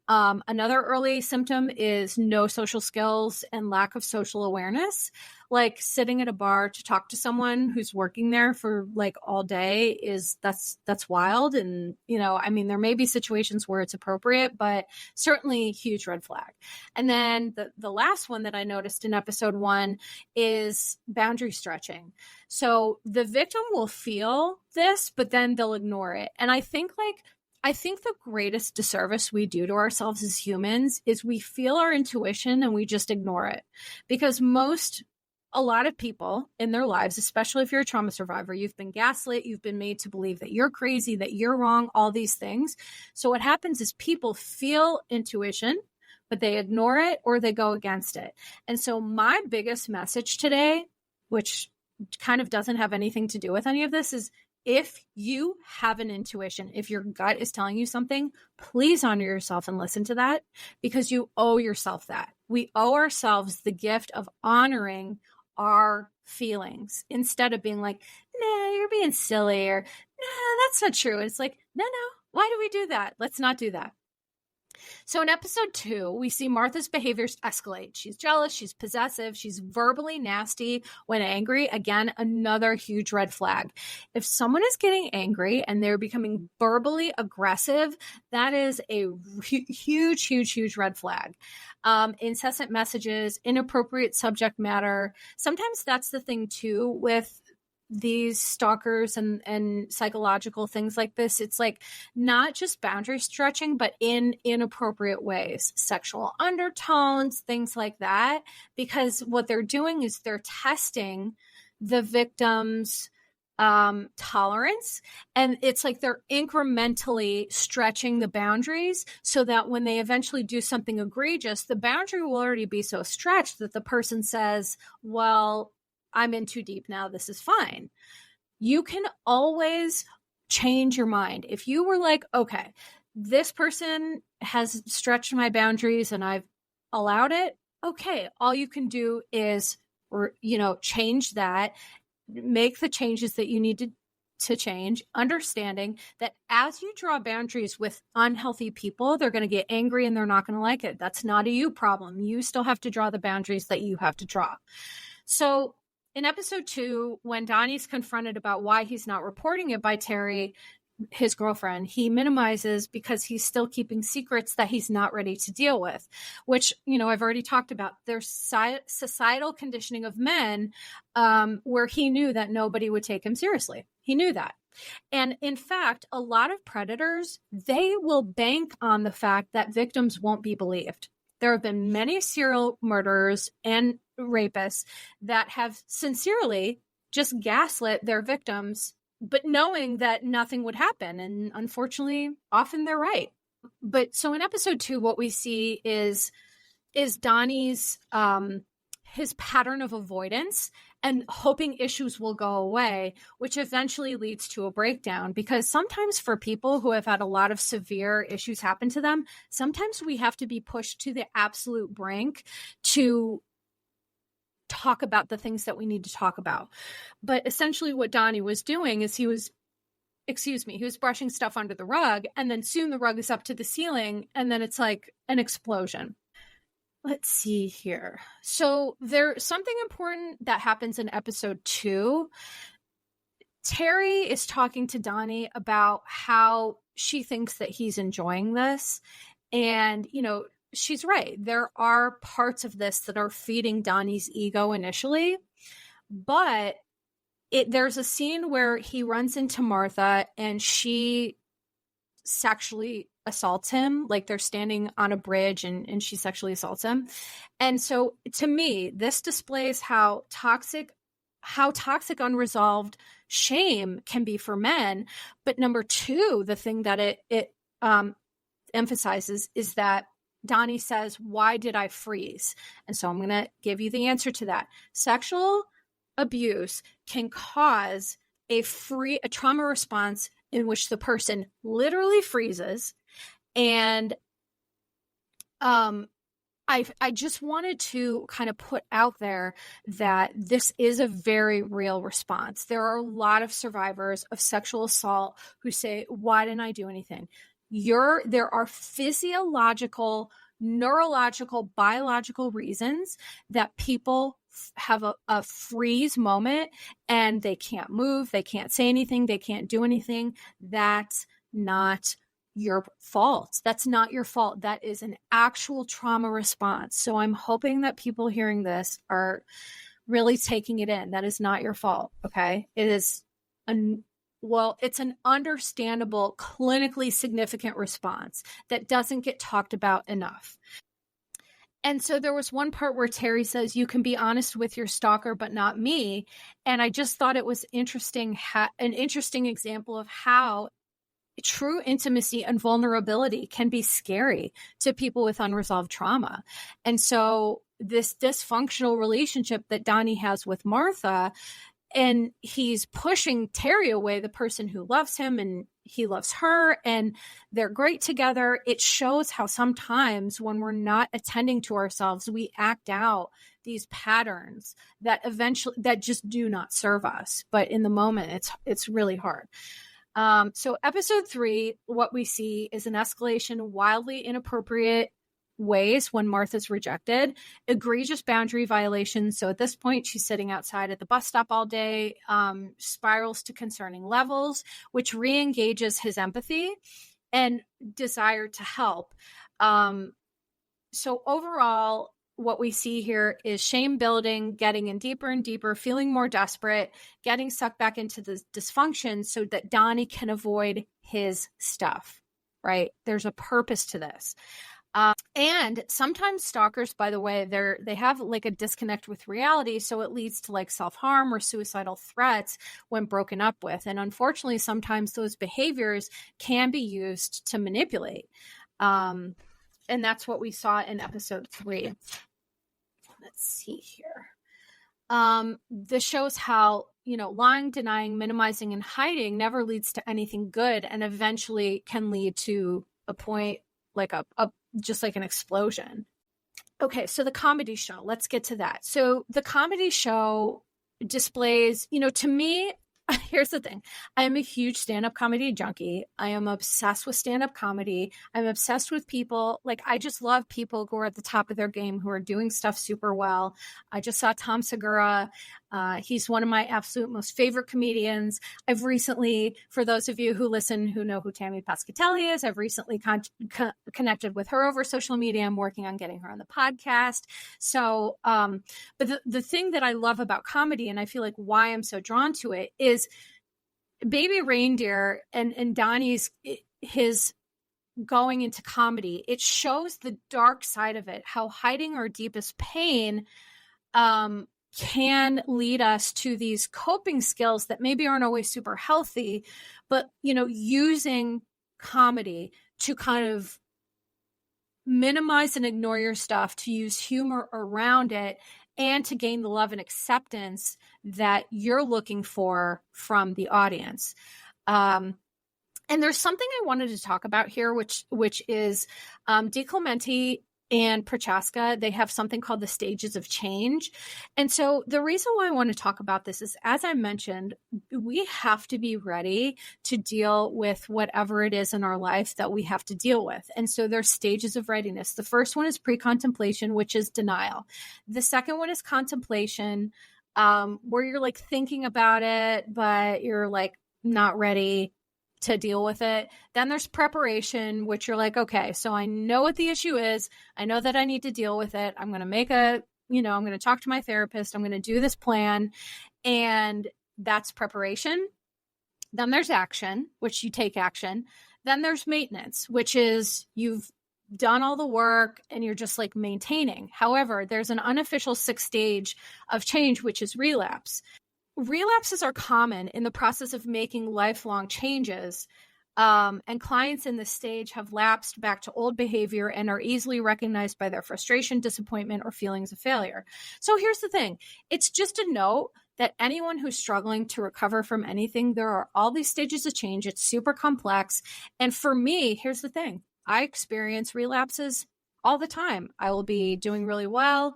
Another early symptom is no social skills and lack of social awareness. like sitting at a bar to talk to someone who's working there for like all day that's wild. And, I mean, there may be situations where it's appropriate, but certainly huge red flag. And then the last one that I noticed in episode 1 is boundary stretching. So the victim will feel this, but then they'll ignore it. And I think the greatest disservice we do to ourselves as humans is we feel our intuition and we just ignore it. Because a lot of people in their lives, especially if you're a trauma survivor, you've been gaslit, you've been made to believe that you're crazy, that you're wrong, all these things. So what happens is people feel intuition, but they ignore it or they go against it. And so my biggest message today, which kind of doesn't have anything to do with any of this, is if you have an intuition, if your gut is telling you something, please honor yourself and listen to that, because you owe yourself that. We owe ourselves the gift of honoring our feelings instead of being like, nah, you're being silly, or nah, that's not true. It's like, no, why do we do that? Let's not do that. So in episode 2, we see Martha's behaviors escalate. She's jealous, she's possessive, she's verbally nasty when angry. Again, another huge red flag. If someone is getting angry and they're becoming verbally aggressive, that is a huge red flag. Incessant messages, inappropriate subject matter. Sometimes that's the thing too with these stalkers and psychological things like this. It's like not just boundary stretching, but in inappropriate ways, sexual undertones, things like that, because what they're doing is they're testing the victim's tolerance. And it's like they're incrementally stretching the boundaries so that when they eventually do something egregious, the boundary will already be so stretched that the person says, well, I'm in too deep now. This is fine. You can always change your mind. If you were like, okay, this person has stretched my boundaries and I've allowed it. Okay. All you can do is, change that, make the changes that you need to change, understanding that as you draw boundaries with unhealthy people, they're going to get angry and they're not going to like it. That's not a you problem. You still have to draw the boundaries that you have to draw. So in episode 2, when Donnie's confronted about why he's not reporting it by Terry, his girlfriend, he minimizes because he's still keeping secrets that he's not ready to deal with, which, I've already talked about. There's societal conditioning of men where he knew that nobody would take him seriously. He knew that. And in fact, a lot of predators, they will bank on the fact that victims won't be believed. There have been many serial murderers and rapists that have sincerely just gaslit their victims, but knowing that nothing would happen. And unfortunately, often they're right. But so in episode 2, what we see is Donnie's, his pattern of avoidance and hoping issues will go away, which eventually leads to a breakdown. Because sometimes for people who have had a lot of severe issues happen to them, sometimes we have to be pushed to the absolute brink to talk about the things that we need to talk about. But essentially what Donnie was doing is he was brushing stuff under the rug, and then soon the rug is up to the ceiling, and then it's like an explosion. Let's see here. So there's something important that happens in episode 2. Terry is talking to Donnie about how she thinks that he's enjoying this. And, she's right. There are parts of this that are feeding Donnie's ego initially, but there's a scene where he runs into Martha and she sexually assaults him. Like they're standing on a bridge and she sexually assaults him. And so to me, this displays how toxic unresolved shame can be for men. But number 2, the thing that it emphasizes is that Donnie says, why did I freeze? And so I'm going to give you the answer to that. Sexual abuse can cause a trauma response in which the person literally freezes. And I just wanted to kind of put out there that this is a very real response. There are a lot of survivors of sexual assault who say, why didn't I do anything? There are physiological, neurological, biological reasons that people have a freeze moment and they can't move, they can't say anything, they can't do anything, that's not your fault. That's not your fault. That is an actual trauma response. So I'm hoping that people hearing this are really taking it in. That is not your fault. Okay. It is it's an understandable, clinically significant response that doesn't get talked about enough. And so there was one part where Terry says, you can be honest with your stalker, but not me. And I just thought it was interesting, an interesting example of how true intimacy and vulnerability can be scary to people with unresolved trauma. And so this dysfunctional relationship that Donnie has with Martha, and he's pushing Terry away, the person who loves him, and he loves her, and they're great together. It shows how sometimes when we're not attending to ourselves, we act out these patterns that eventually, that just do not serve us. But in the moment, it's really hard. So episode 3, what we see is an escalation of wildly inappropriate ways when Martha's rejected, egregious boundary violations. So at this point, she's sitting outside at the bus stop all day, spirals to concerning levels, which re-engages his empathy and desire to help. So overall, what we see here is shame building, getting in deeper and deeper, feeling more desperate, getting sucked back into the dysfunction so that Donnie can avoid his stuff, right? There's a purpose to this. And sometimes stalkers, by the way, they have like a disconnect with reality. So it leads to like self-harm or suicidal threats when broken up with. And unfortunately, sometimes those behaviors can be used to manipulate. And that's what we saw in episode 3. Let's see here. This shows how, lying, denying, minimizing, and hiding never leads to anything good, and eventually can lead to a point like just like an explosion. Okay, so the comedy show, let's get to that. So the comedy show displays, to me, here's the thing. I am a huge stand-up comedy junkie. I am obsessed with stand-up comedy. I'm obsessed with people. Like, I just love people who are at the top of their game, who are doing stuff super well. I just saw Tom Segura. He's one of my absolute most favorite comedians. I've recently, for those of you who listen, who know who Tammy Pescatelli is, I've recently connected with her over social media. I'm working on getting her on the podcast. So, but the thing that I love about comedy, and I feel like why I'm so drawn to it, is Baby Reindeer and Donnie's, his going into comedy. It shows the dark side of it, how hiding our deepest pain, can lead us to these coping skills that maybe aren't always super healthy, but, using comedy to kind of minimize and ignore your stuff, to use humor around it, and to gain the love and acceptance that you're looking for from the audience. And there's something I wanted to talk about here, which is DiClemente and Prochaska. They have something called the stages of change. And so the reason why I want to talk about this is, as I mentioned, we have to be ready to deal with whatever it is in our life that we have to deal with. And so there's stages of readiness. The first one is pre-contemplation, which is denial. The second one is contemplation, where you're like thinking about it, but you're like not ready to deal with it. Then there's preparation, which you're like, okay, so I know what the issue is. I know that I need to deal with it. I'm going to I'm going to talk to my therapist. I'm going to do this plan. And that's preparation. Then there's action, which you take action. Then there's maintenance, which is you've done all the work and you're just like maintaining. However, there's an unofficial 6th stage of change, which is relapse. Relapses are common in the process of making lifelong changes, and clients in this stage have lapsed back to old behavior and are easily recognized by their frustration, disappointment, or feelings of failure. So here's the thing. It's just a note that anyone who's struggling to recover from anything, there are all these stages of change. It's super complex. And for me, here's the thing. I experience relapses all the time. I will be doing really well,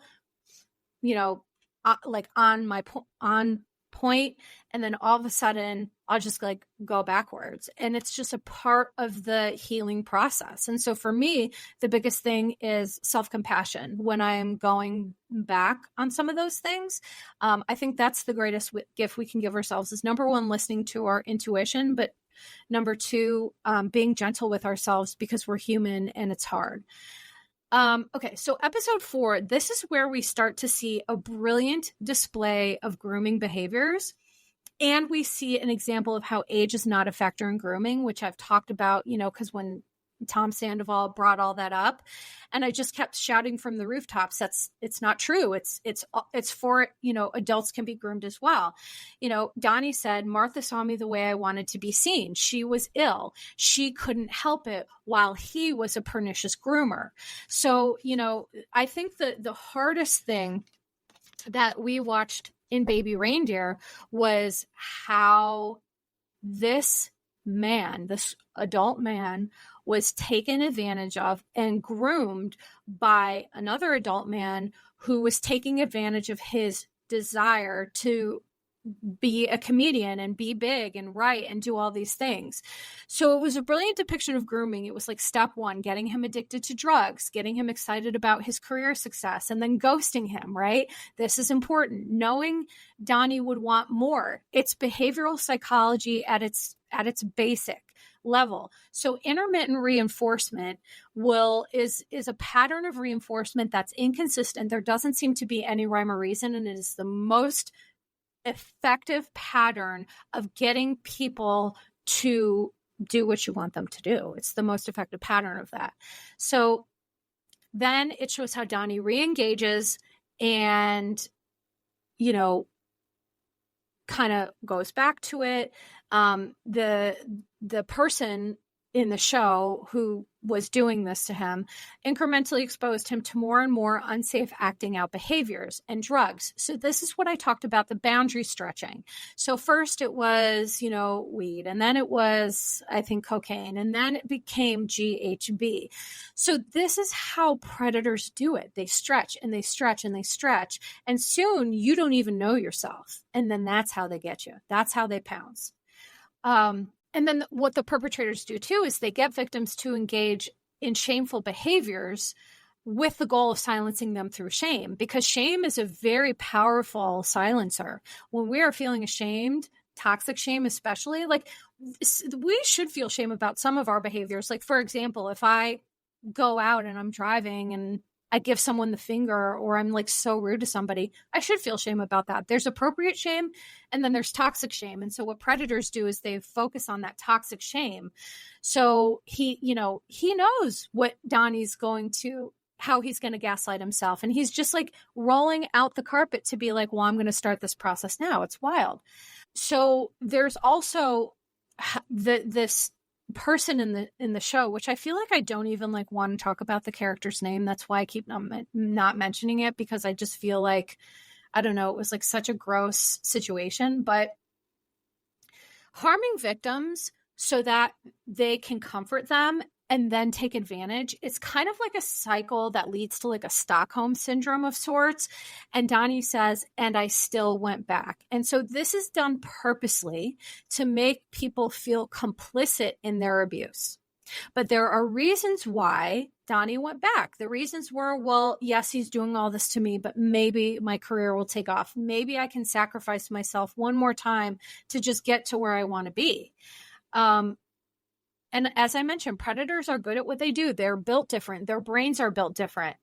like on point, and then all of a sudden I'll just like go backwards. And it's just a part of the healing process. And so for me, the biggest thing is self-compassion when I'm going back on some of those things. I think that's the greatest gift we can give ourselves is, number one, listening to our intuition, but number two, being gentle with ourselves because we're human and it's hard. Okay, so episode 4, this is where we start to see a brilliant display of grooming behaviors. And we see an example of how age is not a factor in grooming, which I've talked about, because when Tom Sandoval brought all that up, and I just kept shouting from the rooftops, it's not true. It's for, adults can be groomed as well. Donnie said, Martha saw me the way I wanted to be seen. She was ill. She couldn't help it while he was a pernicious groomer. So, I think the hardest thing that we watched in Baby Reindeer was how this adult man was taken advantage of and groomed by another adult man who was taking advantage of his desire to be a comedian and be big and write and do all these things. So it was a brilliant depiction of grooming. It was like step 1, getting him addicted to drugs, getting him excited about his career success, and then ghosting him, right? This is important. Knowing Donnie would want more. It's behavioral psychology at its basic level. So intermittent reinforcement is a pattern of reinforcement that's inconsistent. There doesn't seem to be any rhyme or reason, and it is the most effective pattern of getting people to do what you want them to do. It's the most effective pattern of that. So then it shows how Donnie re-engages and, kind of goes back to it. The person in the show who was doing this to him incrementally exposed him to more and more unsafe acting out behaviors and drugs. So this is what I talked about, the boundary stretching. So first it was, weed, and then it was, I think, cocaine, and then it became GHB. So this is how predators do it. They stretch and they stretch and they stretch, and soon you don't even know yourself. And then that's how they get you. That's how they pounce. And then what the perpetrators do too is they get victims to engage in shameful behaviors with the goal of silencing them through shame, because shame is a very powerful silencer. When we are feeling ashamed, toxic shame especially, like we should feel shame about some of our behaviors. Like, for example, if I go out and I'm driving and I give someone the finger, or I'm like so rude to somebody, I should feel shame about that. There's appropriate shame, and then there's toxic shame. And so what predators do is they focus on that toxic shame. So he knows what Donnie's how he's going to gaslight himself. And he's just like rolling out the carpet to be like, well, I'm going to start this process now. It's wild. So there's also this person in the show, which I feel like I don't even like want to talk about the character's name. That's why I keep not mentioning it, because I just feel like, I don't know, it was like such a gross situation. But harming victims so that they can comfort them and then take advantage, it's kind of like a cycle that leads to like a Stockholm syndrome of sorts. And Donnie says, and I still went back. And so this is done purposely to make people feel complicit in their abuse. But there are reasons why Donnie went back. The reasons were, well, yes, he's doing all this to me, but maybe my career will take off. Maybe I can sacrifice myself one more time to just get to where I want to be. And as I mentioned, predators are good at what they do. They're built different. Their brains are built different.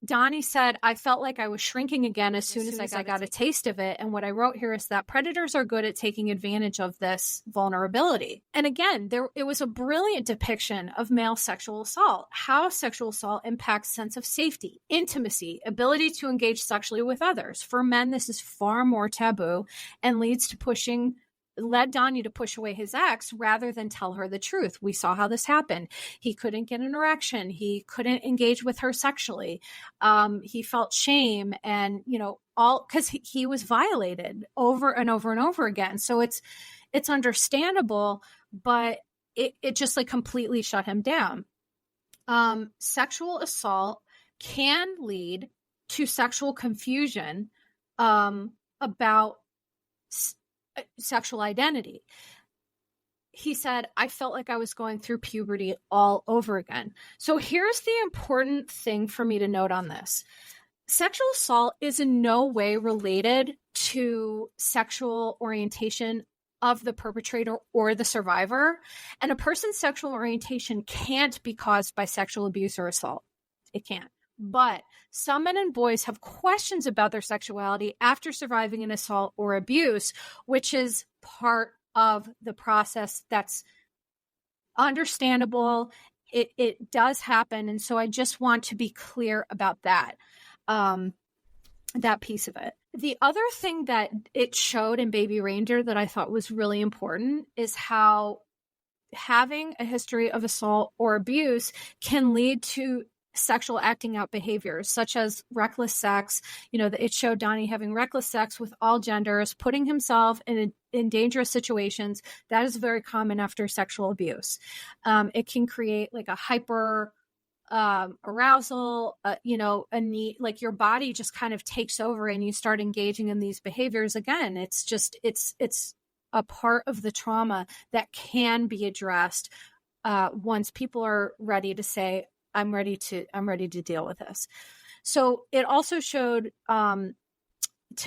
Donnie said, I felt like I was shrinking again as soon as I got a taste of it. And what I wrote here is that predators are good at taking advantage of this vulnerability. And again, it was a brilliant depiction of male sexual assault, how sexual assault impacts sense of safety, intimacy, ability to engage sexually with others. For men, this is far more taboo and led Donnie to push away his ex rather than tell her the truth. We saw how this happened. He couldn't get an erection. He couldn't engage with her sexually. He felt shame and, all because he was violated over and over and over again. So it's understandable, but it just like completely shut him down. Sexual assault can lead to sexual confusion about sexual identity. He said, I felt like I was going through puberty all over again. So here's the important thing for me to note on this. Sexual assault is in no way related to sexual orientation of the perpetrator or the survivor. And a person's sexual orientation can't be caused by sexual abuse or assault. It can't. But some men and boys have questions about their sexuality after surviving an assault or abuse, which is part of the process. That's understandable. It does happen. And so I just want to be clear about that, that piece of it. The other thing that it showed in Baby Reindeer that I thought was really important is how having a history of assault or abuse can lead to sexual acting out behaviors, such as reckless sex. It showed Donnie having reckless sex with all genders, putting himself in dangerous situations. That is very common after sexual abuse. It can create like a hyper arousal, a need, like your body just kind of takes over and you start engaging in these behaviors again. It's a part of the trauma that can be addressed once people are ready to say, I'm ready to deal with this. So it also showed to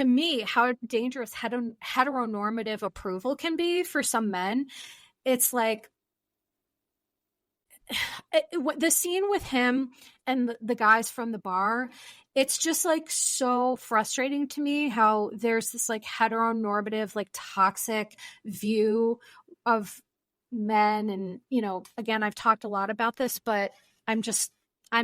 me how dangerous heteronormative approval can be for some men. It's like the scene with him and the guys from the bar, it's just like so frustrating to me how there's this like heteronormative, like toxic view of men. And, again, I've talked a lot about this, but I'm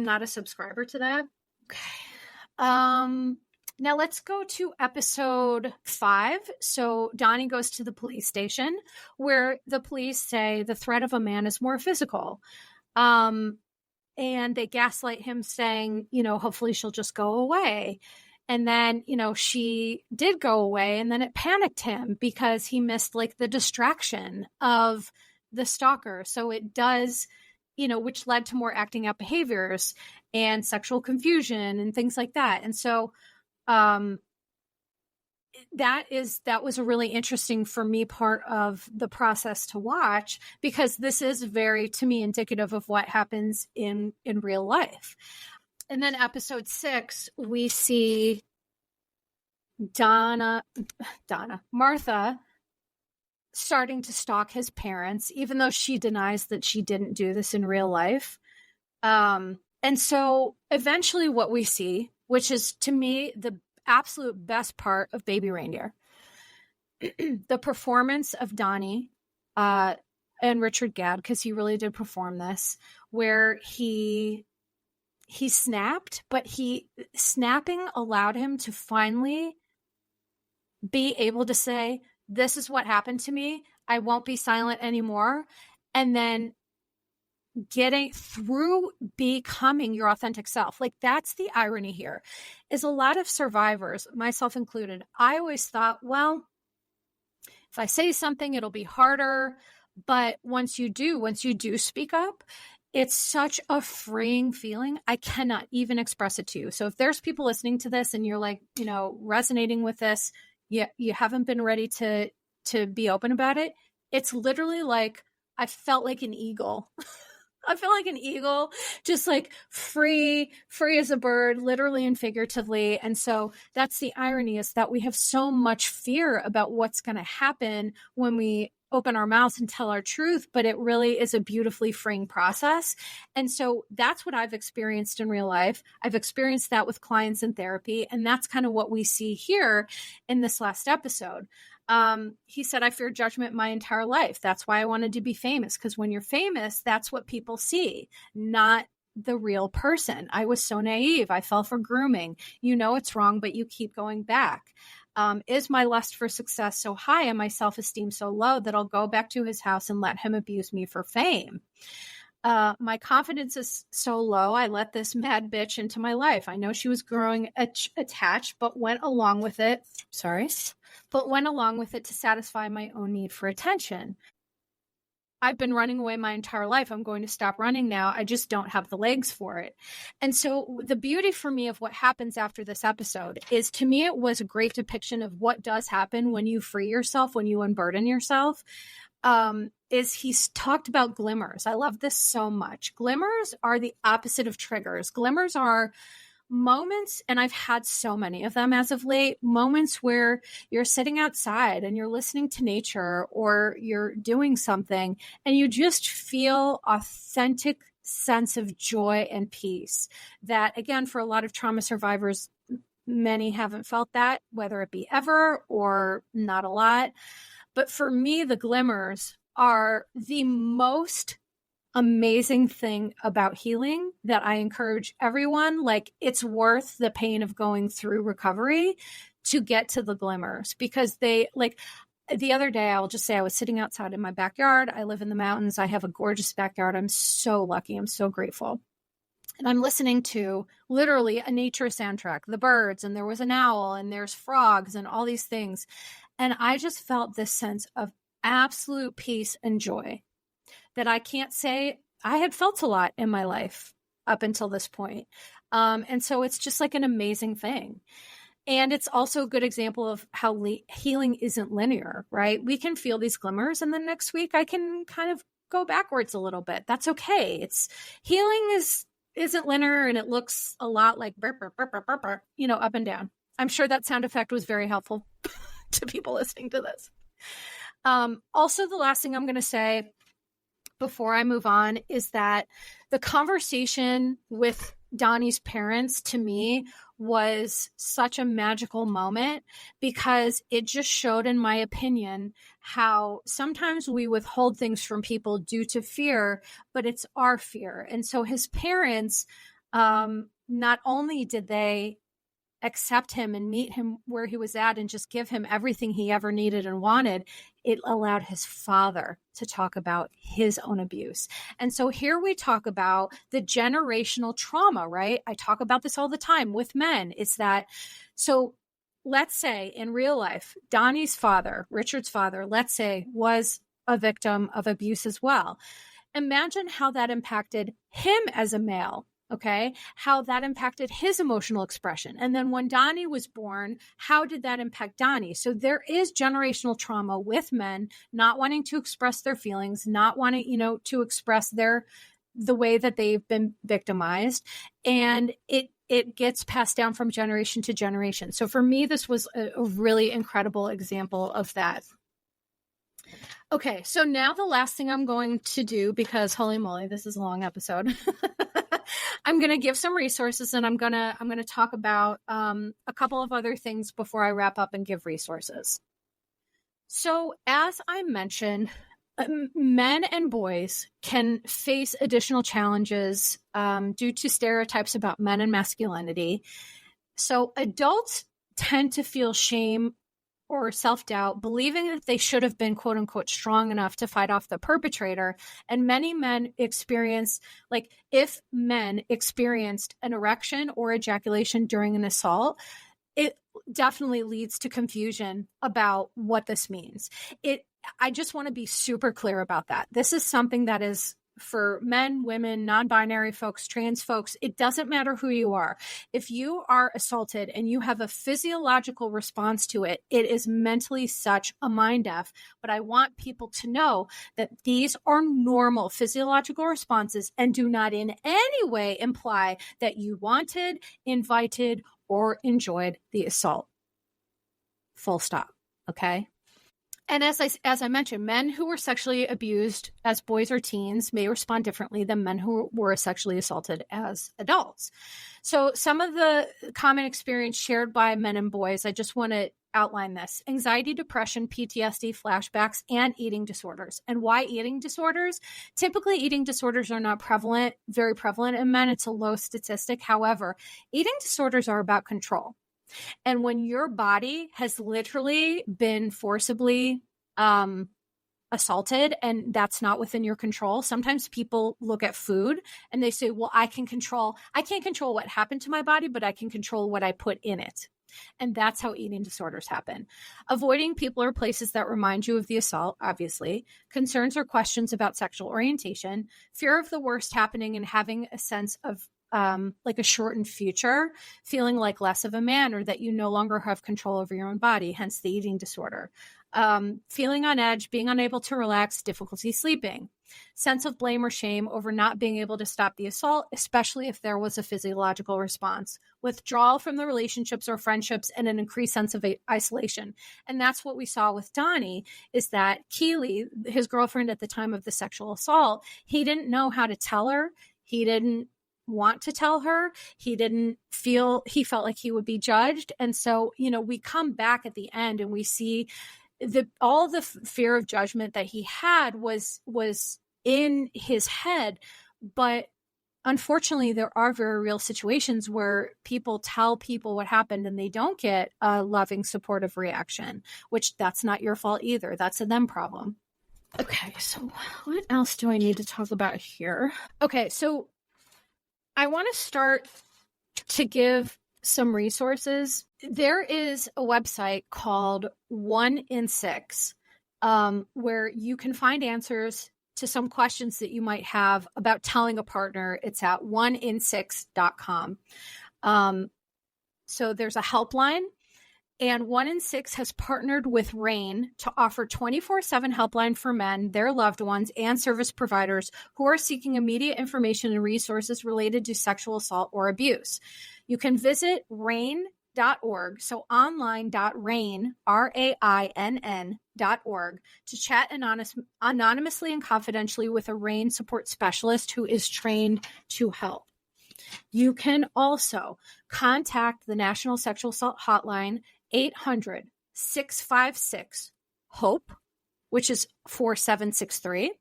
not a subscriber to that. Okay. Now let's go to episode 5. So Donnie goes to the police station where the police say the threat of a man is more physical. And they gaslight him saying, hopefully she'll just go away. And then, she did go away, and then it panicked him because he missed like the distraction of the stalker. So it does, which led to more acting out behaviors and sexual confusion and things like that. And so that was a really interesting for me part of the process to watch, because this is very, to me, indicative of what happens in real life. And then episode 6, we see Martha starting to stalk his parents, even though she denies that she didn't do this in real life. And so eventually what we see, which is to me the absolute best part of Baby Reindeer, the performance of Donnie and Richard Gadd, because he really did perform this, where he snapped, but snapping allowed him to finally be able to say, this is what happened to me. I won't be silent anymore. And then getting through becoming your authentic self. Like, that's the irony here, is a lot of survivors, myself included, I always thought, well, if I say something, it'll be harder. But once you do speak up, it's such a freeing feeling. I cannot even express it to you. So if there's people listening to this and you're like, resonating with this, you haven't been ready to be open about it. It's literally like, I felt like an eagle. I feel like an eagle, just like free as a bird, literally and figuratively. And so that's the irony, is that we have so much fear about what's going to happen when we open our mouths and tell our truth, but it really is a beautifully freeing process. And so that's what I've experienced in real life. I've experienced that with clients in therapy. And that's kind of what we see here in this last episode. He said, I feared judgment my entire life. That's why I wanted to be famous, because when you're famous, that's what people see, not the real person. I was so naive. I fell for grooming. It's wrong, but you keep going back. Is my lust for success so high and my self-esteem so low that I'll go back to his house and let him abuse me for fame? My confidence is so low, I let this mad bitch into my life. I know she was growing attached, but went along with it to satisfy my own need for attention. I've been running away my entire life. I'm going to stop running now. I just don't have the legs for it. And so the beauty for me of what happens after this episode is, to me, it was a great depiction of what does happen when you free yourself, when you unburden yourself. Is he's talked about glimmers. I love this so much. Glimmers are the opposite of triggers. Glimmers are moments, and I've had so many of them as of late, moments where you're sitting outside and you're listening to nature, or you're doing something and you just feel authentic sense of joy and peace that, again, for a lot of trauma survivors, many haven't felt that, whether it be ever or not a lot. But for me, the glimmers are the most amazing thing about healing that I encourage everyone. Like, it's worth the pain of going through recovery to get to the glimmers, because they, like, the other day, I'll just say I was sitting outside in my backyard. I live in the mountains. I have a gorgeous backyard. I'm so lucky. I'm so grateful. And I'm listening to literally a nature soundtrack, the birds, and there was an owl, and there's frogs and all these things. And I just felt this sense of absolute peace and joy that I can't say I had felt a lot in my life up until this point. And so it's just like an amazing thing. And it's also a good example of how healing isn't linear, right? We can feel these glimmers, and then next week I can kind of go backwards a little bit. That's okay. It's healing isn't linear, and it looks a lot like burp, burp, burp, burp, burp, burp, up and down. I'm sure that sound effect was very helpful to people listening to this. Also, the last thing I'm going to say before I move on is that the conversation with Donnie's parents, to me, was such a magical moment, because it just showed, in my opinion, how sometimes we withhold things from people due to fear, but it's our fear. And so his parents, not only did they accept him and meet him where he was at and just give him everything he ever needed and wanted, it allowed his father to talk about his own abuse. And so here we talk about the generational trauma, right? I talk about this all the time with men. It's that, so let's say in real life, Donnie's father, Richard's father, let's say, was a victim of abuse as well. Imagine how that impacted him as a male. Okay, how that impacted his emotional expression. And then when Donnie was born, how did that impact Donnie? So there is generational trauma with men not wanting to express their feelings, not wanting, to express the way that they've been victimized. And it gets passed down from generation to generation. So for me, this was a really incredible example of that. Okay, so now the last thing I'm going to do, because holy moly, this is a long episode. I'm going to give some resources, and I'm going to talk about a couple of other things before I wrap up and give resources. So as I mentioned, men and boys can face additional challenges due to stereotypes about men and masculinity. So adults tend to feel shame or self-doubt, believing that they should have been, quote unquote, strong enough to fight off the perpetrator. And many men experience, like, if men experienced an erection or ejaculation during an assault, it definitely leads to confusion about what this means. I just want to be super clear about that. This is something that is for men, women, non-binary folks, trans folks. It doesn't matter who you are. If you are assaulted and you have a physiological response to it, it is mentally such a mind F. But I want people to know that these are normal physiological responses and do not in any way imply that you wanted, invited, or enjoyed the assault. Full stop. Okay? And as I mentioned, men who were sexually abused as boys or teens may respond differently than men who were sexually assaulted as adults. So some of the common experience shared by men and boys, I just want to outline this: anxiety, depression, PTSD, flashbacks, and eating disorders. And why eating disorders? Typically, eating disorders are not very prevalent in men. It's a low statistic. However, eating disorders are about control. And when your body has literally been forcibly assaulted and that's not within your control, sometimes people look at food and they say, well, I can't control what happened to my body, but I can control what I put in it. And that's how eating disorders happen. Avoiding people or places that remind you of the assault, obviously, concerns or questions about sexual orientation, fear of the worst happening and having a sense of like a shortened future, feeling like less of a man or that you no longer have control over your own body, hence the eating disorder. Feeling on edge, being unable to relax, difficulty sleeping, sense of blame or shame over not being able to stop the assault, especially if there was a physiological response, withdrawal from the relationships or friendships, and an increased sense of isolation. And that's what we saw with Donnie, is that Keely, his girlfriend at the time of the sexual assault, he didn't know how to tell her. He didn't want to tell her. He felt like he would be judged. And so, we come back at the end and we see all the fear of judgment that he had was in his head. But unfortunately, there are very real situations where people tell people what happened and they don't get a loving, supportive reaction, which that's not your fault either. That's a them problem. Okay, so what else do I need to talk about here? Okay, so I want to start to give some resources. There is a website called 1 in 6, where you can find answers to some questions that you might have about telling a partner. It's at 1in6.com. So there's a helpline, and 1 in 6 has partnered with RAIN to offer 24/7 helpline for men, their loved ones, and service providers who are seeking immediate information and resources related to sexual assault or abuse. You can visit RAIN.org, so online.rain, RAINN.org, to chat anonymously and confidentially with a RAIN support specialist who is trained to help. You can also contact the National Sexual Assault Hotline, 800-656-HOPE, which is 4763,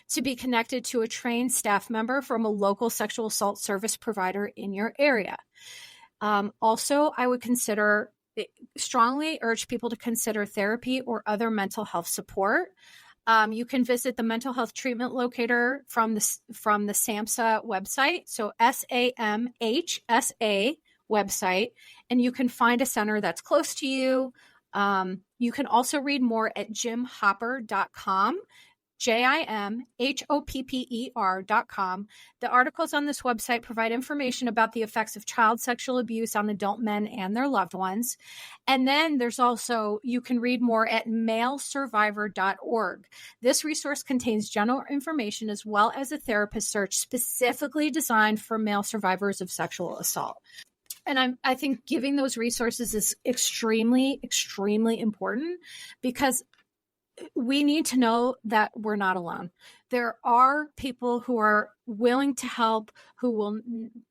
to be connected to a trained staff member from a local sexual assault service provider in your area. Also, I would strongly urge people to consider therapy or other mental health support. You can visit the mental health treatment locator from the SAMHSA website, so SAMHSA website, and you can find a center that's close to you. You can also read more at jimhopper.com, JIMHOPPER.com. The articles on this website provide information about the effects of child sexual abuse on adult men and their loved ones. And then there's also, you can read more at malesurvivor.org. This resource contains general information as well as a therapist search specifically designed for male survivors of sexual assault. And I think giving those resources is extremely, extremely important, because we need to know that we're not alone. There are people who are willing to help, who will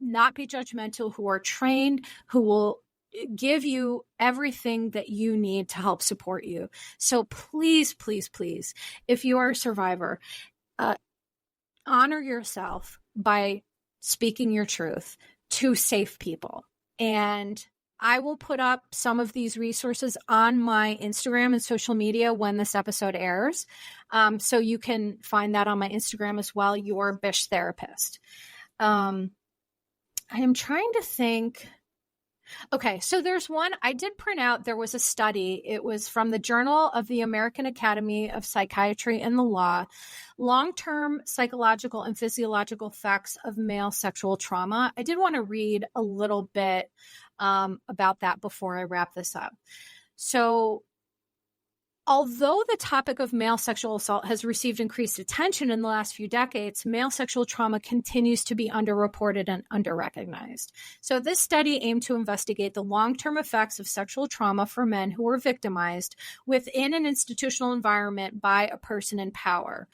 not be judgmental, who are trained, who will give you everything that you need to help support you. So please, please, please, if you are a survivor, honor yourself by speaking your truth to safe people. And I will put up some of these resources on my Instagram and social media when this episode airs. So you can find that on my Instagram as well, Your Bish Therapist. I am trying to think. Okay, so there's one I did print out. There was a study. It was from the Journal of the American Academy of Psychiatry and the Law, long-term psychological and physiological effects of male sexual trauma. I did want to read a little bit about that before I wrap this up. So, although the topic of male sexual assault has received increased attention in the last few decades, male sexual trauma continues to be underreported and underrecognized. So this study aimed to investigate the long-term effects of sexual trauma for men who were victimized within an institutional environment by a person in power.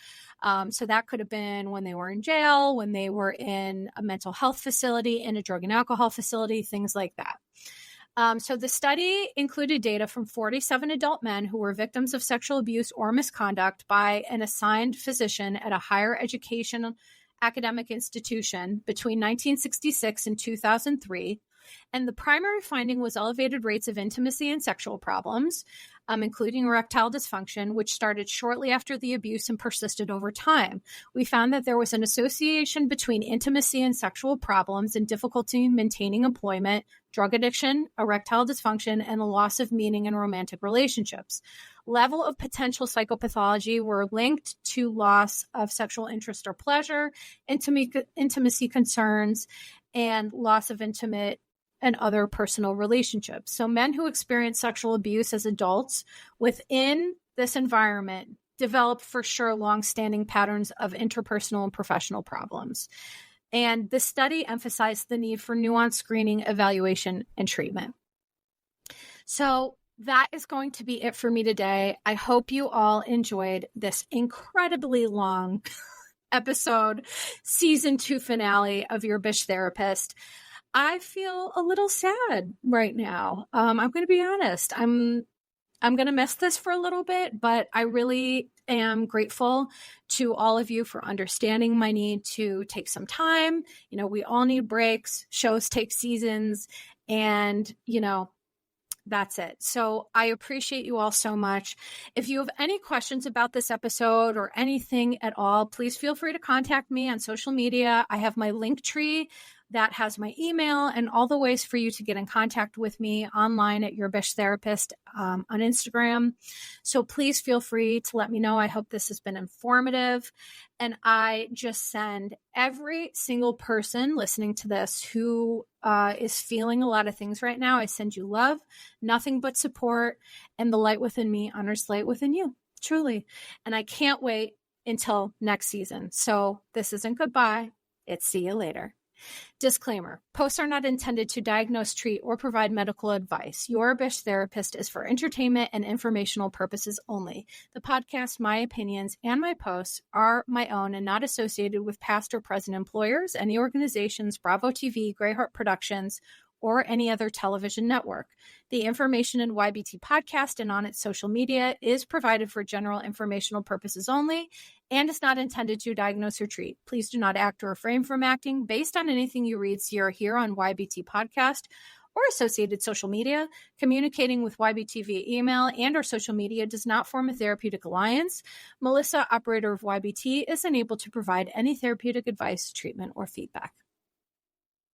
So that could have been when they were in jail, when they were in a mental health facility, in a drug and alcohol facility, things like that. So the study included data from 47 adult men who were victims of sexual abuse or misconduct by an assigned physician at a higher education academic institution between 1966 and 2003. And the primary finding was elevated rates of intimacy and sexual problems, including erectile dysfunction, which started shortly after the abuse and persisted over time. We found that there was an association between intimacy and sexual problems and difficulty maintaining employment, drug addiction, erectile dysfunction, and the loss of meaning in romantic relationships. Level of potential psychopathology were linked to loss of sexual interest or pleasure, intimacy concerns, and loss of intimate and other personal relationships. So men who experience sexual abuse as adults within this environment develop for sure long-standing patterns of interpersonal and professional problems. And the study emphasized the need for nuanced screening, evaluation, and treatment. So that is going to be it for me today. I hope you all enjoyed this incredibly long episode, season 2 finale of Your Bish Therapist. I feel a little sad right now. I'm going to be honest. I'm going to miss this for a little bit, but I really am grateful to all of you for understanding my need to take some time. You know, we all need breaks. Shows take seasons, and, you know, that's it. So I appreciate you all so much. If you have any questions about this episode or anything at all, please feel free to contact me on social media. I have my link tree that has my email and all the ways for you to get in contact with me online at Your Bish Therapist on Instagram. So please feel free to let me know. I hope this has been informative. And I just send every single person listening to this who is feeling a lot of things right now, I send you love, nothing but support, and the light within me honors light within you, truly. And I can't wait until next season. So this isn't goodbye. It's see you later. Disclaimer: posts are not intended to diagnose, treat, or provide medical advice. Your Bish Therapist is for entertainment and informational purposes only. The podcast, my opinions, and my posts are my own and not associated with past or present employers, any organizations, Bravo TV, Greyheart Productions, or any other television network. The information in YBT Podcast and on its social media is provided for general informational purposes only and is not intended to diagnose or treat. Please do not act or refrain from acting based on anything you read, see, or hear on YBT Podcast or associated social media. Communicating with YBT via email and or social media does not form a therapeutic alliance. Melissa, operator of YBT, is unable to provide any therapeutic advice, treatment, or feedback.